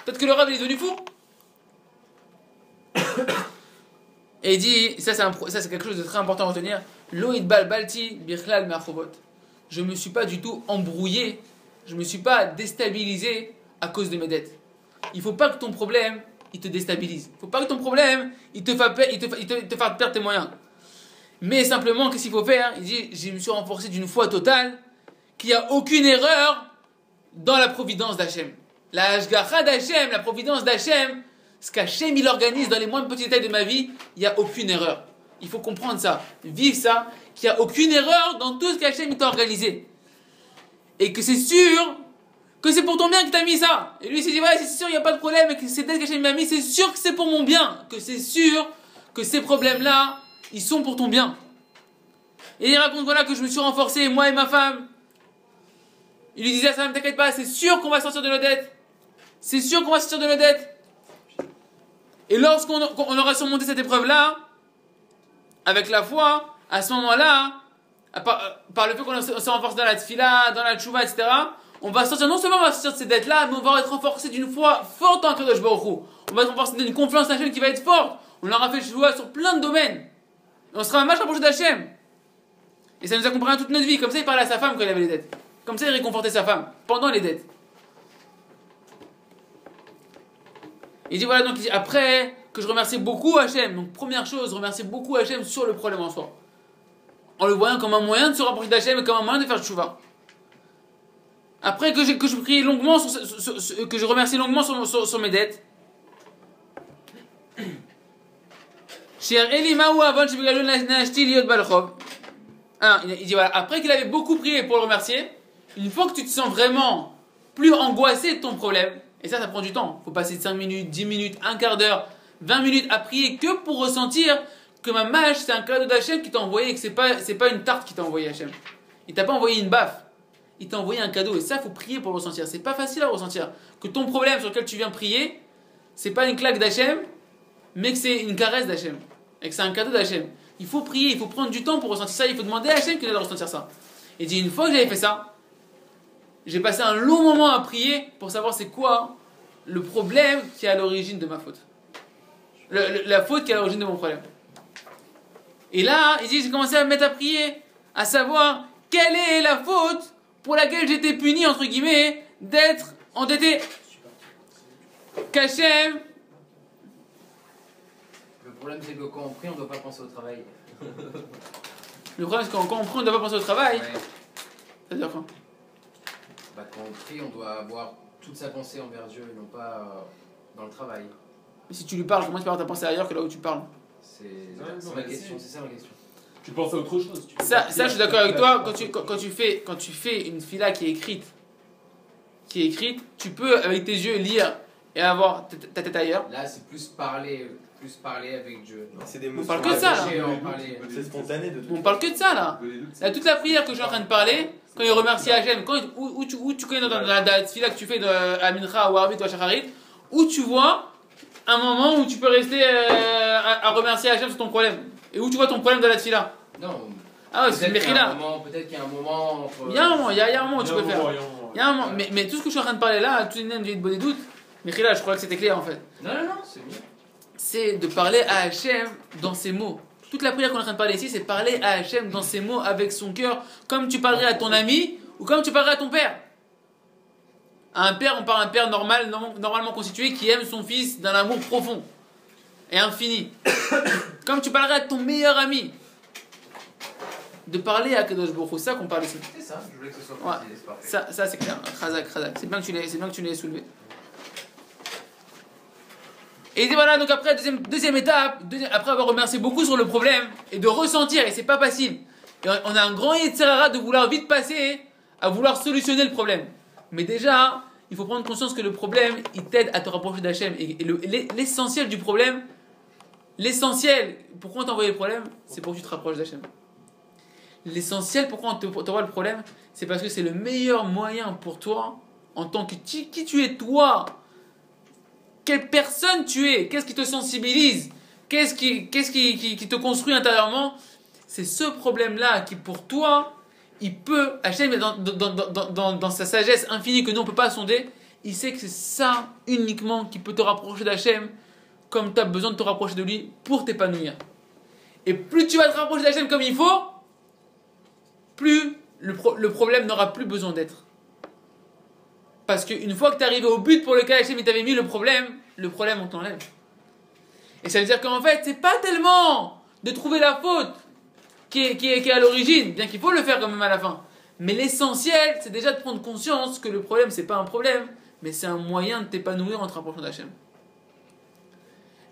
Peut-être que le Rav il est devenu fou. Et il dit, ça c'est quelque chose de très important à retenir. Lo idbal balti bichlal me'achovot. Je me suis pas du tout embrouillé, je me suis pas déstabilisé à cause de mes dettes. Il faut pas que ton problème il te déstabilise. Il faut pas que ton problème il te fasse perdre tes moyens. Mais simplement, qu'est-ce qu'il faut faire? Il dit, je me suis renforcé d'une foi totale qu'il n'y a aucune erreur dans la providence d'Hachem. La Hashgacha d'Hachem, la providence d'Hachem, ce qu'Hachem il organise dans les moindres petits détails de ma vie, il n'y a aucune erreur. Il faut comprendre ça, vivre ça, qu'il n'y a aucune erreur dans tout ce qu'Hachem t'a organisé. Et que c'est sûr que c'est pour ton bien qu'il t'a mis ça. Et lui il s'est dit, ouais, c'est sûr, il n'y a pas de problème, et que c'est peut-être qu'Hachem m'a mis, c'est sûr que c'est pour mon bien. Que c'est sûr que ces problèmes-là, ils sont pour ton bien. Et il raconte, voilà, que je me suis renforcé, moi et ma femme. Il lui disait à sa femme, t'inquiète pas, c'est sûr qu'on va sortir de nos dettes. C'est sûr qu'on va sortir de nos dettes. Et lorsqu'on aura surmonté cette épreuve-là, avec la foi, à ce moment-là, par le fait qu'on se renforce dans la tfila, dans la tchouva, etc., on va sortir, non seulement on va sortir de ces dettes-là, mais on va être renforcé d'une foi forte en Kadosh Baruch Hu. On va être renforcé d'une confiance en Hachem qui va être forte. On aura fait tchouva sur plein de domaines. Et on sera un match rapproché d'Hachem. Et ça nous accompagnera toute notre vie. Comme ça, il parlait à sa femme quand il avait les dettes. Comme ça, il réconfortait sa femme pendant les dettes. Il dit voilà, donc il dit, après que je remercie beaucoup Hachem, donc première chose, remercier beaucoup Hachem sur le problème en soi. En le voyant comme un moyen de se rapprocher d'Hachem et comme un moyen de faire tchouva. Après que je prie longuement, que je remercie longuement sur mes dettes. Il dit voilà, après qu'il avait beaucoup prié pour le remercier, une fois que tu te sens vraiment plus angoissé de ton problème, et ça prend du temps, il faut passer 5 minutes, 10 minutes, un quart d'heure, 20 minutes à prier que pour ressentir que ma mâche c'est un cadeau d'Hachem qui t'a envoyé et que c'est pas une tarte qui t'a envoyé Hachem. Il t'a pas envoyé une baffe, il t'a envoyé un cadeau et ça il faut prier pour le ressentir. C'est pas facile à ressentir que ton problème sur lequel tu viens prier, c'est pas une claque d'Hachem, mais que c'est une caresse d'Hachem et que c'est un cadeau d'Hachem. Il faut prier, il faut prendre du temps pour ressentir ça, il faut demander à Hachem qu'il aide à ressentir ça. Et dit une fois que j'avais fait ça, j'ai passé un long moment à prier pour savoir c'est quoi le problème qui est à l'origine de ma faute. La faute qui est à l'origine de mon problème. Et là, il dit, j'ai commencé à me mettre à prier, à savoir quelle est la faute pour laquelle j'étais puni, entre guillemets, d'être endetté. Qu'Hachem. Le problème, c'est que quand on prie, on ne doit pas penser au travail. Le problème, c'est que quand on prie, on ne doit pas penser au travail. Ouais. C'est-à-dire quoi? Quand on prie, on doit avoir toute sa pensée envers Dieu et non pas dans le travail. Mais si tu lui parles, comment tu peux avoir ta pensée ailleurs que là où tu parles? C'est ma question, c'est ça ma question. Tu penses à autre chose. Ça, je suis d'accord avec toi. Quand tu fais une fila qui est écrite, tu peux avec tes yeux lire et avoir ta tête ailleurs. Là, c'est plus parler avec Dieu. C'est des On mots. parle que de ça là. C'est spontané de tout. On parle que de ça là. Là, toute la prière que je suis en train de parler, quand il remercie Hachem, où tu connais dans la fila que tu fais à Mincha ou à Arbit ou à Shacharit, où tu vois un moment où tu peux rester à remercier Hachem sur ton problème. Et où tu vois ton problème dans la fila. Non. Ah ouais, c'est une Mechila. Peut-être qu'il y a un moment. Il y a un moment, il y a un moment où tu peux faire. Il y a un moment. Mais tout ce que je suis en train de parler là, tout le monde j'ai de bonnes doutes. Mechila, je crois que c'était clair en fait. Non, c'est bien. C'est de parler à Hachem dans ses mots. Toute la prière qu'on est en train de parler ici, c'est parler à Hachem dans ses mots, avec son cœur, comme tu parlerais à ton ami ou comme tu parlerais à ton père. À un père, on parle à un père normalement constitué qui aime son fils d'un amour profond et infini. Comme tu parlerais à ton meilleur ami. De parler à Kadosh Baruch Hu, c'est ça qu'on parle ici. C'est ça, je voulais que ce soit Ouais. précis, c'est parfait. Ça c'est clair. Khazak. C'est bien que tu l'aies soulevé. Et il dit voilà, donc après, deuxième étape, après avoir remercié beaucoup sur le problème, et de ressentir, et c'est pas facile, et on a un grand Yetzirara de vouloir vite passer à vouloir solutionner le problème. Mais déjà, il faut prendre conscience que le problème, il t'aide à te rapprocher d'Hachem. Et l'essentiel du problème, pourquoi on t'a envoyé le problème, c'est pour que tu te rapproches d'Hachem. L'essentiel, pourquoi on t'envoie le problème, c'est parce que c'est le meilleur moyen pour toi, en tant que qui tu es toi, quelle personne tu es, qu'est-ce qui te sensibilise, qu'est-ce qui te construit intérieurement, c'est ce problème-là qui pour toi, il peut, Hachem dans sa sagesse infinie que nous on ne peut pas sonder, il sait que c'est ça uniquement qui peut te rapprocher d'Hachem, comme tu as besoin de te rapprocher de lui pour t'épanouir. Et plus tu vas te rapprocher d'Hachem comme il faut, plus le problème n'aura plus besoin d'être. Parce qu'une fois que tu es arrivé au but pour lequel Hachem t'avait mis le problème on t'enlève. Et ça veut dire qu'en fait, c'est pas tellement de trouver la faute qui est à l'origine, bien qu'il faut le faire quand même à la fin. Mais l'essentiel, c'est déjà de prendre conscience que le problème, c'est pas un problème, mais c'est un moyen de t'épanouir en te rapprochant d'Hachem.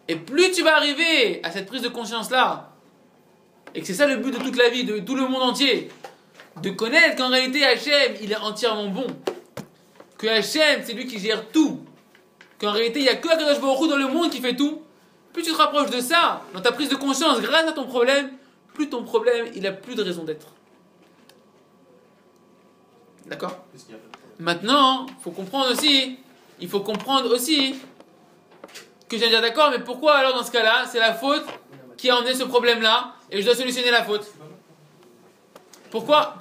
Et plus tu vas arriver à cette prise de conscience-là, et que c'est ça le but de toute la vie, de tout le monde entier, de connaître qu'en réalité Hachem, il est entièrement bon, que Hachem, c'est lui qui gère tout, qu'en réalité, il n'y a que Akadosh Baruch Hu dans le monde qui fait tout, plus tu te rapproches de ça, dans ta prise de conscience, grâce à ton problème, plus ton problème, il a plus de raison d'être. D'accord? Maintenant, il faut comprendre aussi que je viens de dire d'accord, mais pourquoi alors dans ce cas-là, c'est la faute qui a emmené ce problème-là et je dois solutionner la faute? Pourquoi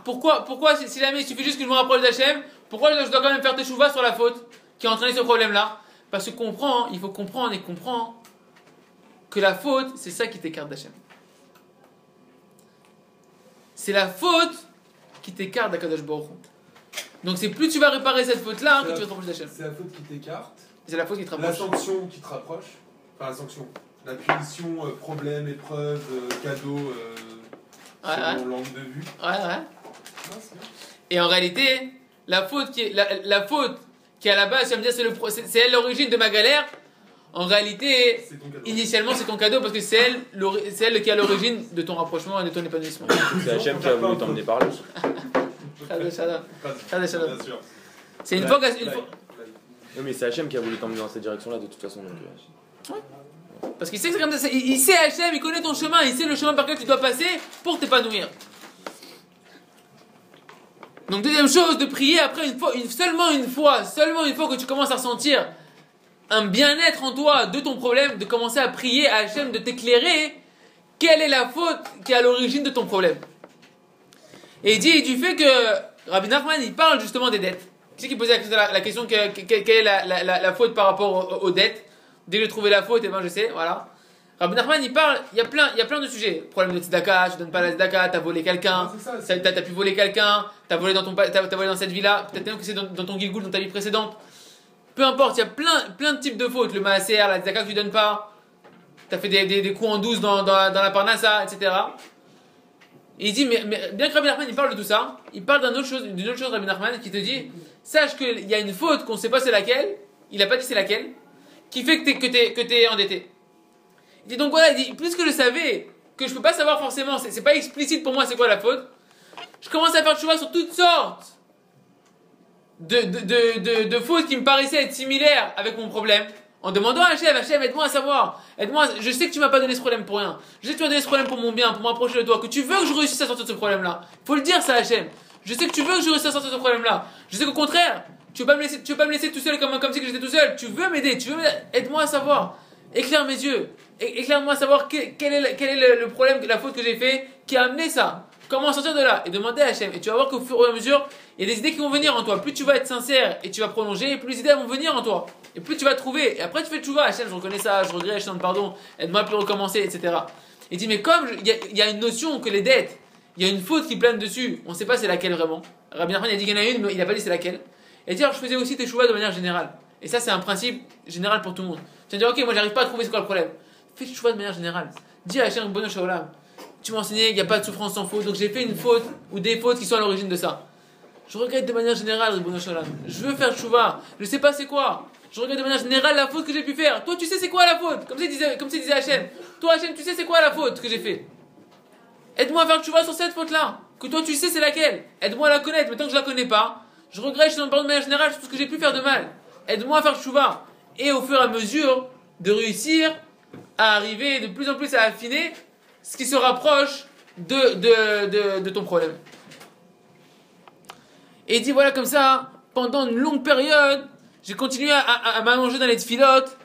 si jamais il suffit juste que je me rapproche d'Hachem, pourquoi je dois quand même faire teshuva sur la faute qui a entraîné ce problème-là? Parce que il faut comprendre que la faute, c'est ça qui t'écarte d'Hachem. C'est la faute qui t'écarte d'Akadosh Baruch Hu. Donc c'est plus tu vas réparer cette faute-là que tu vas te rapprocher d'Hachem. C'est la faute qui t'écarte. C'est la faute qui te rapproche. La sanction qui te rapproche. Enfin, la sanction. La punition, problème, épreuve, cadeau, selon l'angle de vue. Et en réalité, la faute qui est à la base, tu vas me dire, c'est elle l'origine de ma galère. En réalité, initialement, c'est ton cadeau parce que c'est elle qui est à l'origine de ton rapprochement et de ton épanouissement. C'est Hachem qui a voulu t'emmener par là. C'est une fois. Oui, mais c'est Hachem qui a voulu t'emmener dans cette direction-là de toute façon. Donc, Parce qu'il sait que c'est comme ça. Il sait Hachem, il connaît ton chemin, il sait le chemin par lequel tu dois passer pour t'épanouir. Donc deuxième chose, de prier après seulement une fois que tu commences à ressentir un bien-être en toi de ton problème, de commencer à prier à Hachem de t'éclairer quelle est la faute qui est à l'origine de ton problème. Et il dit du fait que Rabbi Nachman il parle justement des dettes. Qui c'est qui posait la question quelle est la faute par rapport aux dettes? Dès que j'ai trouvé la faute, et ben je sais, voilà. Rabbi Nachman il parle, il y a plein de sujets. Problème de tzedaka, tu donnes pas la tzedaka, t'as volé quelqu'un, t'as pu voler quelqu'un, t'as volé dans cette vie-là, peut-être même que c'est dans ton gilgoul, dans ta vie précédente. Peu importe, il y a plein de types de fautes. Le maaser, la tzedaka que tu donnes pas, t'as fait des coups en douce dans la parnassa, etc. Et il dit, mais bien que Rabbi Nachman il parle de tout ça, il parle d'une autre chose Rabbi Nachman qui te dit, sache qu'il y a une faute qu'on sait pas c'est laquelle, il a pas dit c'est laquelle, qui fait que t'es endetté. Il dit donc voilà, il dit, puisque je savais que je peux pas savoir forcément, c'est pas explicite pour moi c'est quoi la faute, je commence à faire tchouva sur toutes sortes de fautes qui me paraissaient être similaires avec mon problème, en demandant à Hachem, aide-moi à savoir, je sais que tu m'as pas donné ce problème pour rien, je sais que tu m'as donné ce problème pour mon bien, pour m'approcher de toi, que tu veux que je réussisse à sortir de ce problème-là, faut le dire ça à Hachem, je sais que tu veux que je réussisse à sortir de ce problème-là, je sais qu'au contraire, tu veux pas me laisser tout seul comme si j'étais tout seul, tu veux m'aider, aide-moi à savoir, éclaire mes yeux, éclaire-moi à savoir quel est le problème, la faute que j'ai fait qui a amené ça. Comment sortir de là? Et demander à Hachem. Et tu vas voir qu'au fur et à mesure, il y a des idées qui vont venir en toi. Plus tu vas être sincère et tu vas prolonger, et plus les idées vont venir en toi. Et plus tu vas trouver. Et après tu fais tchouva, Hachem, je reconnais ça, je regrette, je demande pardon, aide-moi à plus recommencer, etc. Il dit, mais comme il y a une notion que les dettes, il y a une faute qui plane dessus, on ne sait pas c'est laquelle vraiment. Rabbi Nachman a dit qu'il y en a une, mais il n'a pas dit c'est laquelle. Et dire, je faisais aussi tes tchouva de manière générale. Et ça, c'est un principe général pour tout le monde. Tu vas dire, ok, moi j'arrive pas à trouver c'est quoi le problème. Fais tchouva de manière générale. Dis à Hachem, Bono Shaolam, tu m'as enseigné qu'il n'y a pas de souffrance sans faute, donc j'ai fait une faute ou des fautes qui sont à l'origine de ça. Je regrette de manière générale, Bono Shaolam. Je veux faire tchouva. Je sais pas c'est quoi. Je regrette de manière générale la faute que j'ai pu faire. Toi, tu sais c'est quoi la faute? Comme s'il disait Hachem. Toi, Hachem, tu sais c'est quoi la faute que j'ai fait? Aide-moi à faire tchouva sur cette faute-là. Que toi, tu sais c'est laquelle. Aide-moi à la connaître. Mais tant que je la connais pas, je regrette, je te demande pardon de manière générale sur tout ce que j'ai pu faire de mal. Aide-moi à faire tchouva. Et au fur et à mesure de réussir à arriver de plus en plus à affiner ce qui se rapproche de ton problème. Et il dit voilà comme ça, pendant une longue période, j'ai continué à m'allonger dans les tfilotes,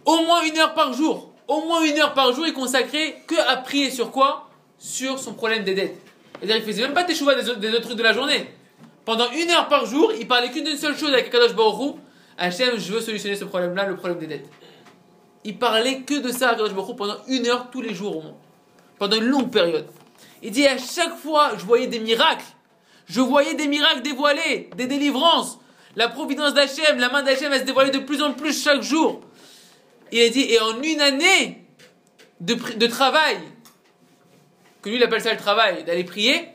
au moins 1 heure par jour. Au moins 1 heure par jour, il consacrait que à prier sur quoi? Sur son problème des dettes. C'est-à-dire il faisait même pas teshuva des autres trucs de la journée. Pendant 1 heure par jour, il parlait qu'une seule chose avec Akadosh Baruch Hu, Hachem, je veux solutionner ce problème-là, le problème des dettes. Il parlait que de ça à Akadosh Baruch Hu pendant 1 heure tous les jours au moins. Pendant une longue période. Il dit à chaque fois, je voyais des miracles. Je voyais des miracles dévoilés, des délivrances. La providence d'Hachem, la main d'Hachem, elle se dévoilait de plus en plus chaque jour. Il a dit, et en 1 année de travail, que lui il appelle ça le travail, d'aller prier,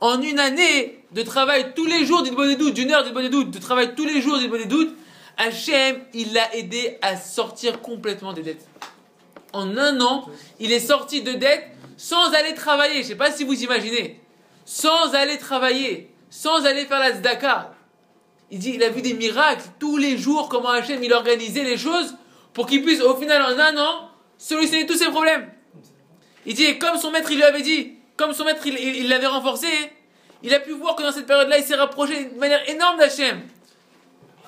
en 1 année de travail tous les jours d'Il Bonne Doute, d'1 heure d'Il Bonne Doute, de travail tous les jours d'Il Bonne Doute, Hachem, il l'a aidé à sortir complètement des dettes. En 1 an, il est sorti de dettes sans aller travailler. Je ne sais pas si vous imaginez. Sans aller travailler, sans aller faire la tzedaka. Il dit, il a vu des miracles tous les jours, comment Hachem il organisait les choses pour qu'il puisse au final en un an solutionner tous ses problèmes. Il dit, et comme son maître il lui avait dit, comme son maître il l'avait renforcé, il a pu voir que dans cette période-là il s'est rapproché de manière énorme d'Hachem.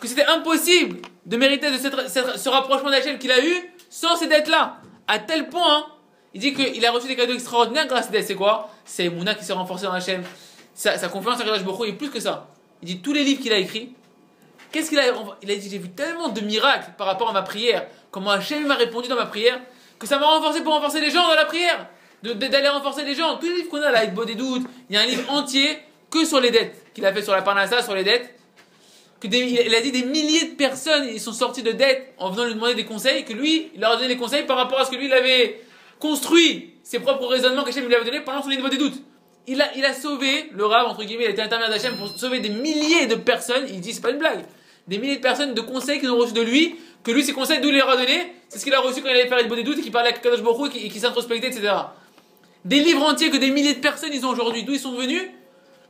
Que c'était impossible de mériter de ce rapprochement d'Hachem qu'il a eu sans ces dettes-là. À tel point, il dit qu'il a reçu des cadeaux extraordinaires grâce à ces dettes. C'est quoi? C'est Mouna qui s'est renforcé dans Hachem. Sa confiance en Kadosh Baruch Hu est plus que ça. Il dit tous les livres qu'il a écrits. Qu'est-ce qu'il a? Il a dit j'ai vu tellement de miracles par rapport à ma prière. Comment Hachem m'a répondu dans ma prière que ça m'a renforcé pour renforcer les gens dans la prière. D'aller renforcer les gens. Tous les livres qu'on a là, avec Beau des doutes, il y a un livre entier que sur les dettes qu'il a fait sur la Parnassa, sur les dettes. Il a dit des milliers de personnes ils sont sortis de dettes en venant lui demander des conseils, que lui il leur a donné des conseils par rapport à ce que lui il avait construit, ses propres raisonnements qu'Hachem lui avait donné pendant son niveau des doutes. Il a sauvé le Rav, entre guillemets, il a été intermédiaire d'Hachem pour sauver des milliers de personnes. Il dit c'est pas une blague, des milliers de personnes de conseils qu'ils ont reçus de lui, que lui ces conseils d'où il leur a donné, c'est ce qu'il a reçu quand il allait faire le Beau des doutes et qu'il parlait avec Kadosh Baruch Hu et qui s'introspectait, etc. Des livres entiers que des milliers de personnes ils ont aujourd'hui, d'où ils sont venus?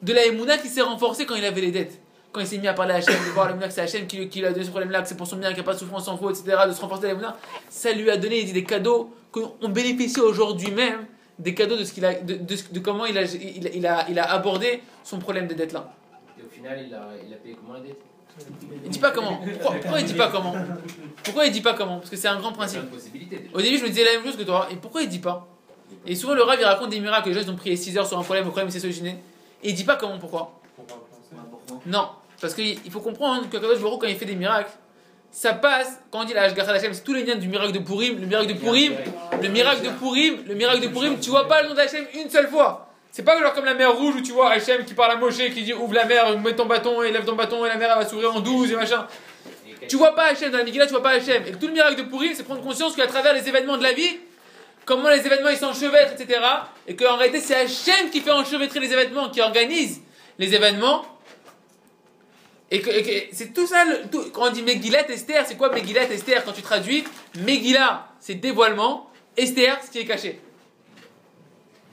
De la Emouna qui s'est renforcée quand il avait les dettes. Quand il s'est mis à parler à Hachem, de voir que c'est Hachem qui lui a donné ce problème-là, que c'est pour son bien, qu'il n'y a pas de souffrance sans faute, etc., de se renforcer à l'Emouna, ça lui a donné, il dit, des cadeaux qu'on bénéficie aujourd'hui même, des cadeaux de ce qu'il a, de comment il a abordé son problème de dette-là. Et au final, il a payé comment les dettes? Il dit pas comment. Pourquoi il dit pas comment? Pourquoi il dit pas comment? Parce que c'est un grand principe. Au début, je me disais la même chose que toi. Et pourquoi il dit pas? Et souvent, le Rav, il raconte des miracles. Les gens, ils ont prié 6 heures sur un problème, le problème s'est solutionné. Et il dit pas comment, pourquoi? Non. Parce qu'il faut comprendre que Kadosh Baruch Hu, quand il fait des miracles, ça passe, quand on dit la Hashgacha d'Hachem, c'est tous les liens du miracle de Purim, le miracle de Purim, tu vois pas le nom d'Hachem une seule fois. C'est pas genre comme la mer rouge où tu vois Hachem qui parle à Moshe, qui dit ouvre la mer, mets ton bâton et lève ton bâton et la mer elle va s'ouvrir en 12 et machin. Tu vois pas Hachem dans la Megillah, tu vois pas Hachem. Et tout le miracle de Purim, c'est prendre conscience qu'à travers les événements de la vie, comment les événements ils s'enchevêtrent, etc. Et qu'en réalité c'est Hachem qui fait enchevêtrer les événements, qui organise les événements. Et que c'est tout ça, quand on dit Megillat Esther, c'est quoi Megillat Esther? Quand tu traduis, Megillah c'est dévoilement, Esther ce qui est caché.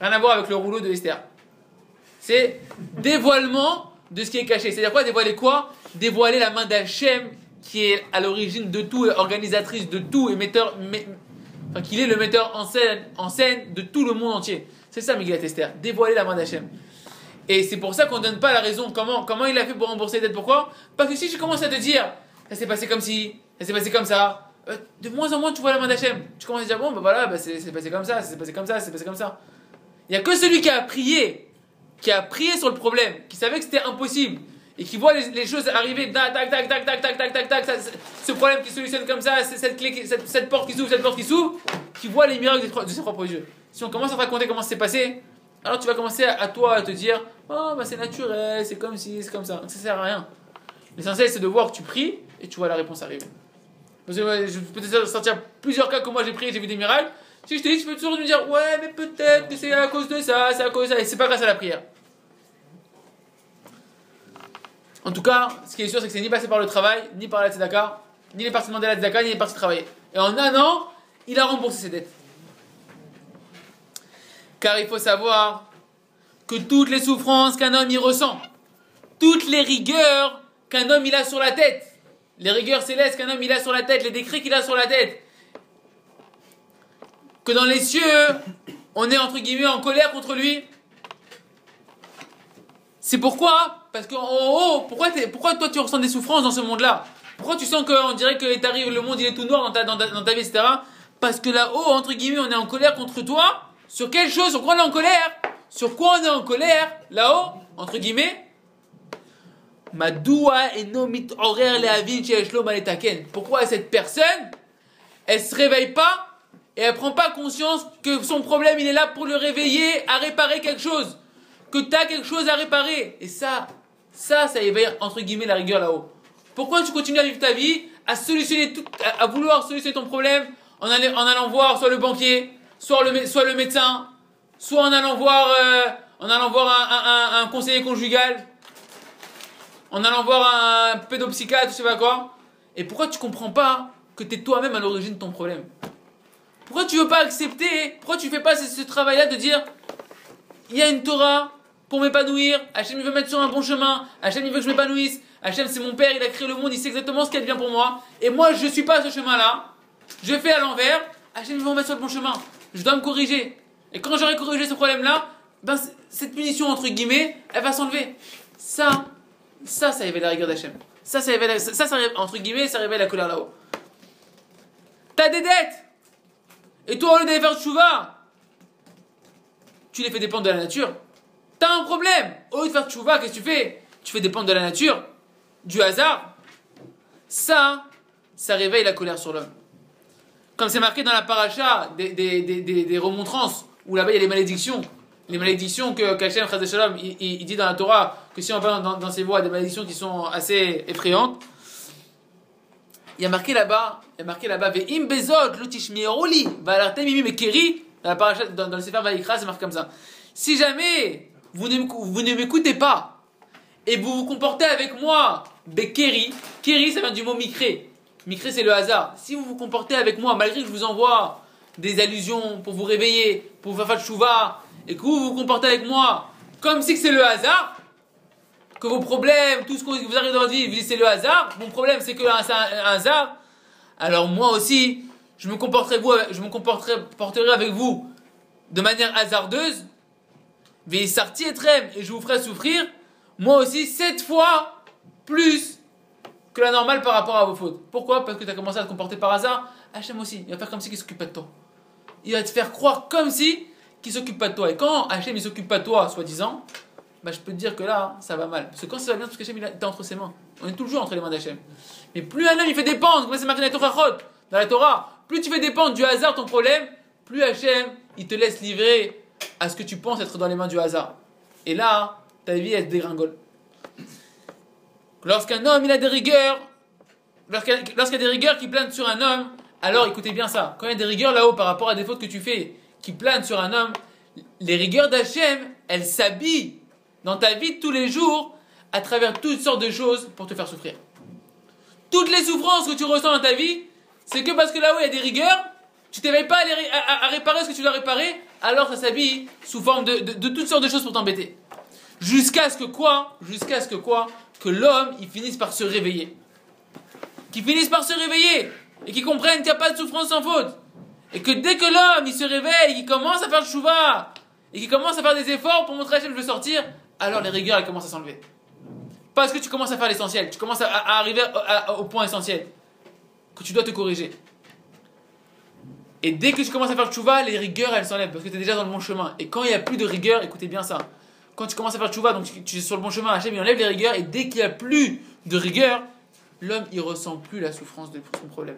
Rien à voir avec le rouleau de Esther. C'est dévoilement de ce qui est caché. C'est-à-dire quoi? Dévoiler quoi? Dévoiler la main d'Hachem qui est à l'origine de tout, et organisatrice de tout, et qu'il est le metteur en scène de tout le monde entier. C'est ça Megillat Esther, dévoiler la main d'Hachem. Et c'est pour ça qu'on ne donne pas la raison comment il a fait pour rembourser les dettes. Pourquoi? Parce que si je commence à te dire ça s'est passé comme ci, ça s'est passé comme ça, de moins en moins tu vois la main d'Hachem. Tu commences à dire bon bah voilà, c'est passé comme ça, c'est passé comme ça, c'est passé comme ça. Il n'y a que celui qui a prié sur le problème, qui savait que c'était impossible et qui voit les choses arriver, tac tac tac tac tac tac tac tac tac, ce problème qui solutionne comme ça, cette porte qui s'ouvre, qui voit les miracles de ses propres yeux. Si on commence à te raconter comment c'est passé, alors tu vas commencer à toi à te dire oh bah c'est naturel, c'est comme ci, c'est comme ça. Ça sert à rien. L'essentiel c'est de voir que tu pries et tu vois la réponse arriver. Parce que je peux te sortir plusieurs cas que moi j'ai prié et j'ai vu des miracles. Si je te dis, tu peux toujours me dire ouais mais peut-être que c'est à cause de ça, c'est à cause de ça, et c'est pas grâce à la prière. En tout cas, ce qui est sûr c'est que c'est ni passé par le travail, ni par la tzedaka, ni les parties demander la tzedaka, ni les parties travailler. Et en un an, il a remboursé ses dettes. Car il faut savoir que toutes les souffrances qu'un homme y ressent, toutes les rigueurs qu'un homme il a sur la tête, les rigueurs célestes qu'un homme il a sur la tête, les décrets qu'il a sur la tête, que dans les cieux, on est entre guillemets en colère contre lui. C'est pourquoi? Parce qu'en haut, pourquoi toi tu ressens des souffrances dans ce monde-là? Pourquoi tu sens qu'on dirait que t'arrives, le monde il est tout noir dans ta vie, etc. Parce que là-haut, entre guillemets, on est en colère contre toi. Sur quelle chose? Sur quoi on est en colère? Sur quoi on est en colère? Là-haut, entre guillemets. Madoua enomit horer lehavin sheeshlo maletaken. Pourquoi cette personne, elle se réveille pas et elle prend pas conscience que son problème, il est là pour le réveiller à réparer quelque chose. Que tu as quelque chose à réparer. Et ça éveille, entre guillemets, la rigueur là-haut. Pourquoi tu continues à vivre ta vie, à vouloir solutionner ton problème en allant voir soit le banquier, soit le médecin, soit en allant voir un conseiller conjugal, en allant voir un pédopsychiatre, je sais pas quoi. Et pourquoi tu comprends pas que tu es toi-même à l'origine de ton problème? Pourquoi tu veux pas accepter, pourquoi tu fais pas ce travail-là de dire, il y a une Torah pour m'épanouir, Hachem il veut mettre sur un bon chemin, Hachem il veut que je m'épanouisse, Hachem c'est mon père, il a créé le monde, il sait exactement ce qui est bien pour moi, et moi je suis pas à ce chemin-là, je fais à l'envers, Hachem il veut me mettre sur le bon chemin, je dois me corriger. Et quand j'aurai corrigé ce problème-là, ben cette punition entre guillemets, elle va s'enlever. Ça révèle la rigueur d'Hachem. Ça entre guillemets, ça révèle la colère là-haut. T'as des dettes, et toi au lieu d'aller faire tchouva, tu les fais dépendre de la nature. T'as un problème, au lieu de faire tchouva, qu'est-ce que tu fais? Tu fais dépendre de la nature, du hasard. Ça réveille la colère sur l'homme. Comme c'est marqué dans la paracha des remontrances, où là-bas il y a les malédictions. Les malédictions qu'Hachem Chazé Shalom, il dit dans la Torah, que si on va dans ses voies, des malédictions qui sont assez effrayantes. Il y a marqué là-bas, Ve'im bezot lo tishmi'oli, va'alartem mimi mekeri, dans la paracha, dans le Sefer Vayikra, c'est marqué comme ça. Si jamais vous ne m'écoutez pas, et vous vous comportez avec moi, bekeri, keri ça vient du mot mikré. Mikré c'est le hasard. Si vous vous comportez avec moi, malgré que je vous envoie des allusions pour vous réveiller, pour vous faire tchouva, et que vous vous comportez avec moi comme si c'est le hasard, que vos problèmes, tout ce que vous arrive dans votre vie, c'est le hasard, mon problème c'est que c'est un hasard, alors moi aussi, je me comporterai avec vous de manière hasardeuse, et je vous ferai souffrir, moi aussi 7 fois plus que la normale par rapport à vos fautes. Pourquoi? Parce que tu as commencé à te comporter par hasard. Hachem aussi, il va faire comme si il s'occupe pas de toi. Il va te faire croire comme si qu'il s'occupe pas de toi. Et quand Hachem il s'occupe pas de toi, soi-disant, bah je peux te dire que là, ça va mal. Parce que quand ça va bien, parce qu'Hachem il est entre ses mains. On est toujours entre les mains d'Hachem. Mais plus un homme il fait dépendre, comme c'est marqué dans la Torah, plus tu fais dépendre du hasard ton problème, plus Hachem il te laisse livrer à ce que tu penses être dans les mains du hasard. Et là, ta vie elle dégringole. Lorsqu'un homme il a des rigueurs, lorsqu'il y a des rigueurs qui planent sur un homme, alors écoutez bien ça, quand il y a des rigueurs là-haut par rapport à des fautes que tu fais qui planent sur un homme, les rigueurs d'Hachem, elles s'habillent dans ta vie de tous les jours à travers toutes sortes de choses pour te faire souffrir. Toutes les souffrances que tu ressens dans ta vie, c'est que parce que là-haut il y a des rigueurs, tu t'éveilles pas à réparer ce que tu dois réparer, alors ça s'habille sous forme de toutes sortes de choses pour t'embêter. Jusqu'à ce que quoi? Que l'homme, il finisse par se réveiller. Qu'il finisse par se réveiller. Et qu'il comprenne qu'il n'y a pas de souffrance sans faute. Et que dès que l'homme, il se réveille, il commence à faire le chouva, et qu'il commence à faire des efforts pour montrer à Hachem je veux sortir, alors les rigueurs, elles commencent à s'enlever. Parce que tu commences à faire l'essentiel. Tu commences à arriver au point essentiel. Que tu dois te corriger. Et dès que tu commences à faire le chouva, les rigueurs, elles s'enlèvent. Parce que tu es déjà dans le bon chemin. Et quand il n'y a plus de rigueur, écoutez bien ça. Quand tu commences à faire le chouva, donc tu es sur le bon chemin, Hachem il enlève les rigueurs, et dès qu'il n'y a plus de rigueur, l'homme il ressent plus la souffrance de son problème.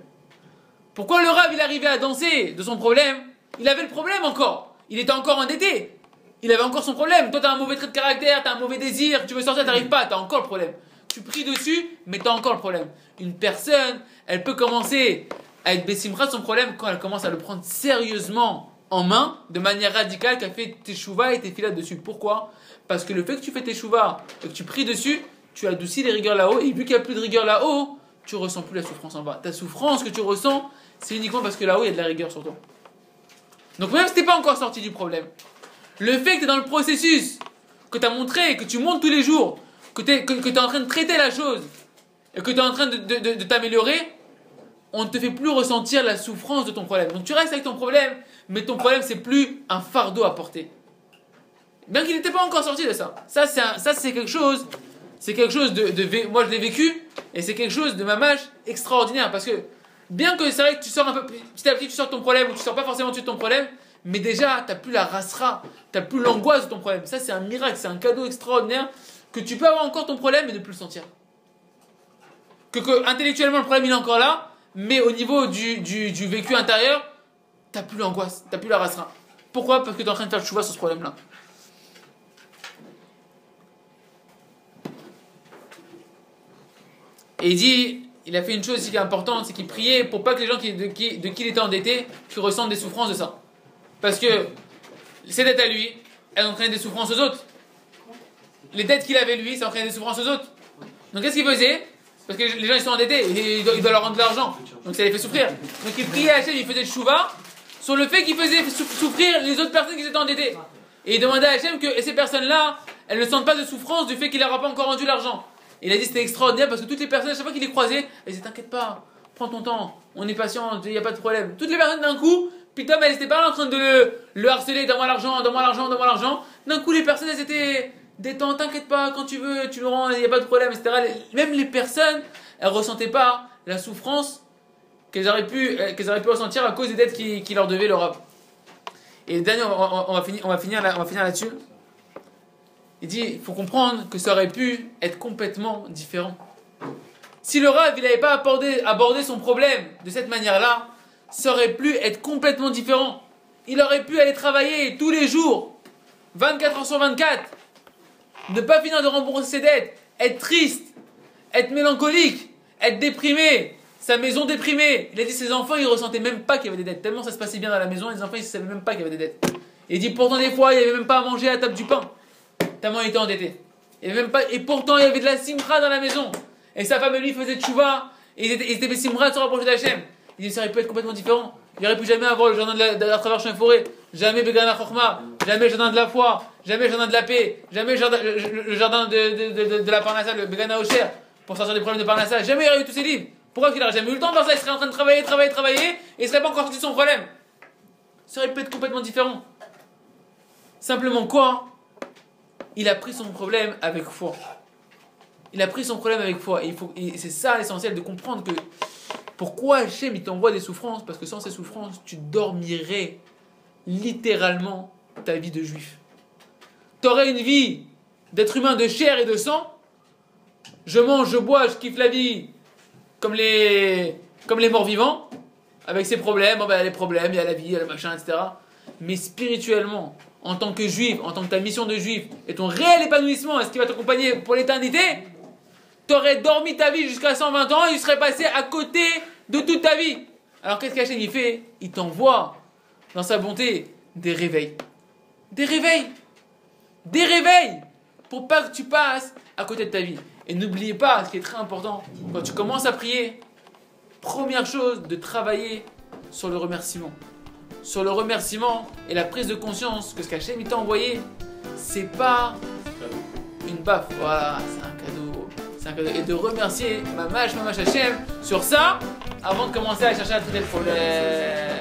Pourquoi le Rav il arrivait à danser de son problème? Il avait le problème encore, il était encore endetté, il avait encore son problème. Toi tu as un mauvais trait de caractère, tu as un mauvais désir, tu veux sortir, tu n'arrives pas, tu as encore le problème. Tu pries dessus, mais tu as encore le problème. Une personne, elle peut commencer à être bessimra de son problème quand elle commence à le prendre sérieusement en main, de manière radicale, qu'elle fait tes chouvas et tes filats dessus. Pourquoi? Parce que le fait que tu fais tes chouvas et que tu pries dessus, tu adoucis les rigueurs là-haut, et vu qu'il n'y a plus de rigueur là-haut, tu ressens plus la souffrance en bas. Ta souffrance que tu ressens, c'est uniquement parce que là-haut, il y a de la rigueur sur toi. Donc même si tu n'es pas encore sorti du problème, le fait que tu es dans le processus, que tu as montré, que tu montes tous les jours, que tu es en train de traiter la chose, et que tu es en train de t'améliorer, on ne te fait plus ressentir la souffrance de ton problème. Donc tu restes avec ton problème, mais ton problème, c'est plus un fardeau à porter. Bien qu'il n'était pas encore sorti de ça. Ça, c'est quelque chose... moi je l'ai vécu, et c'est quelque chose de mamash extraordinaire, parce que bien que c'est vrai que tu sors un peu, petit à petit tu sors de ton problème, ou tu sors pas forcément de ton problème, mais déjà t'as plus la rasra, t'as plus l'angoisse de ton problème. Ça c'est un miracle, c'est un cadeau extraordinaire, que tu peux avoir encore ton problème et ne plus le sentir. Que intellectuellement le problème il est encore là, mais au niveau du vécu intérieur, t'as plus l'angoisse, t'as plus la rasra. Pourquoi? Parce que tu es en train de faire le chouva sur ce problème là. Et il dit, il a fait une chose ici qui est importante, c'est qu'il priait pour pas que les gens de qui il était endetté, qui ressentent des souffrances de ça. Parce que ses dettes à lui, elles entraînaient des souffrances aux autres. Les dettes qu'il avait lui, ça entraînait des souffrances aux autres. Donc qu'est-ce qu'il faisait? Parce que les gens ils sont endettés, et il doit leur rendre de l'argent. Donc ça les fait souffrir. Donc il priait à Hachem, il faisait le chouva sur le fait qu'il faisait souffrir les autres personnes qui s'étaient endettées. Et il demandait à Hachem que ces personnes-là, elles ne sentent pas de souffrance du fait qu'il leur a pas encore rendu l'argent. Il a dit c'était extraordinaire parce que toutes les personnes, à chaque fois qu'il les croisait, elles disaient t'inquiète pas, prends ton temps, on est patient, il n'y a pas de problème. Toutes les personnes d'un coup, putain, elles n'étaient pas là en train de le harceler, donne-moi l'argent, donne-moi l'argent, donne-moi l'argent. D'un coup, les personnes, elles étaient détentes, t'inquiète pas, quand tu veux, tu le rends, il n'y a pas de problème, etc. Même les personnes, elles ressentaient pas la souffrance qu'elles auraient pu ressentir à cause des dettes qui leur devaient le Rav. Et dernier, on va finir là-dessus. Il dit, il faut comprendre que ça aurait pu être complètement différent. Si le Rav, il n'avait pas abordé son problème de cette manière-là, ça aurait pu être complètement différent. Il aurait pu aller travailler tous les jours, 24 heures sur 24, ne pas finir de rembourser ses dettes, être triste, être mélancolique, être déprimé, sa maison déprimée. Il a dit ses enfants, ils ressentaient même pas qu'il y avait des dettes. Tellement ça se passait bien dans la maison, les enfants, ils ne savaient même pas qu'il y avait des dettes. Et il dit pourtant des fois, il n'y avait même pas à manger à la table du pain. Tellement il était endetté. Il y avait même pas, et pourtant il y avait de la simra dans la maison. Et sa femme lui faisait tchouva, et ils étaient simra de se rapprocher d'Hachem. Il dit ça aurait pu être complètement différent. Il aurait pu jamais avoir le jardin à travers champ et forêt, jamais Begana Chokhma, jamais le jardin de la foi, jamais le jardin de la paix, jamais le jardin de la Parnassa, le Begana Osher, pour sortir des problèmes de Parnassa. Jamais il aurait eu tous ces livres. Pourquoi il n'aurait jamais eu le temps de faire ça? Il serait en train de travailler, et il serait pas encore sorti de son problème. Ça aurait pu être complètement différent. Simplement quoi? Il a pris son problème avec foi. Il a pris son problème avec foi. Et c'est ça l'essentiel de comprendre que pourquoi Hachem il t'envoie des souffrances? Parce que sans ces souffrances, tu dormirais littéralement ta vie de juif. Tu aurais une vie d'être humain de chair et de sang. Je mange, je bois, je kiffe la vie comme les morts vivants. Avec ses problèmes, bon ben, les problèmes, il y a la vie, il y a le machin, etc. Mais spirituellement, en tant que juif, en tant que ta mission de juif, et ton réel épanouissement, est ce qui va t'accompagner pour l'éternité, t'aurais dormi ta vie jusqu'à 120 ans et tu serais passé à côté de toute ta vie. Alors qu'est-ce qu'Hachem il fait? Il t'envoie, dans sa bonté, des réveils. Des réveils! Des réveils! Pour pas que tu passes à côté de ta vie. Et n'oubliez pas, ce qui est très important, quand tu commences à prier, première chose, de travailler sur le remerciement. Sur le remerciement et la prise de conscience que ce qu'Hachem il t'a envoyé, c'est pas une baffe. Voilà, c'est un cadeau. C'est un cadeau. Et de remercier Mamash Hachem sur ça avant de commencer à chercher à traiter le problème.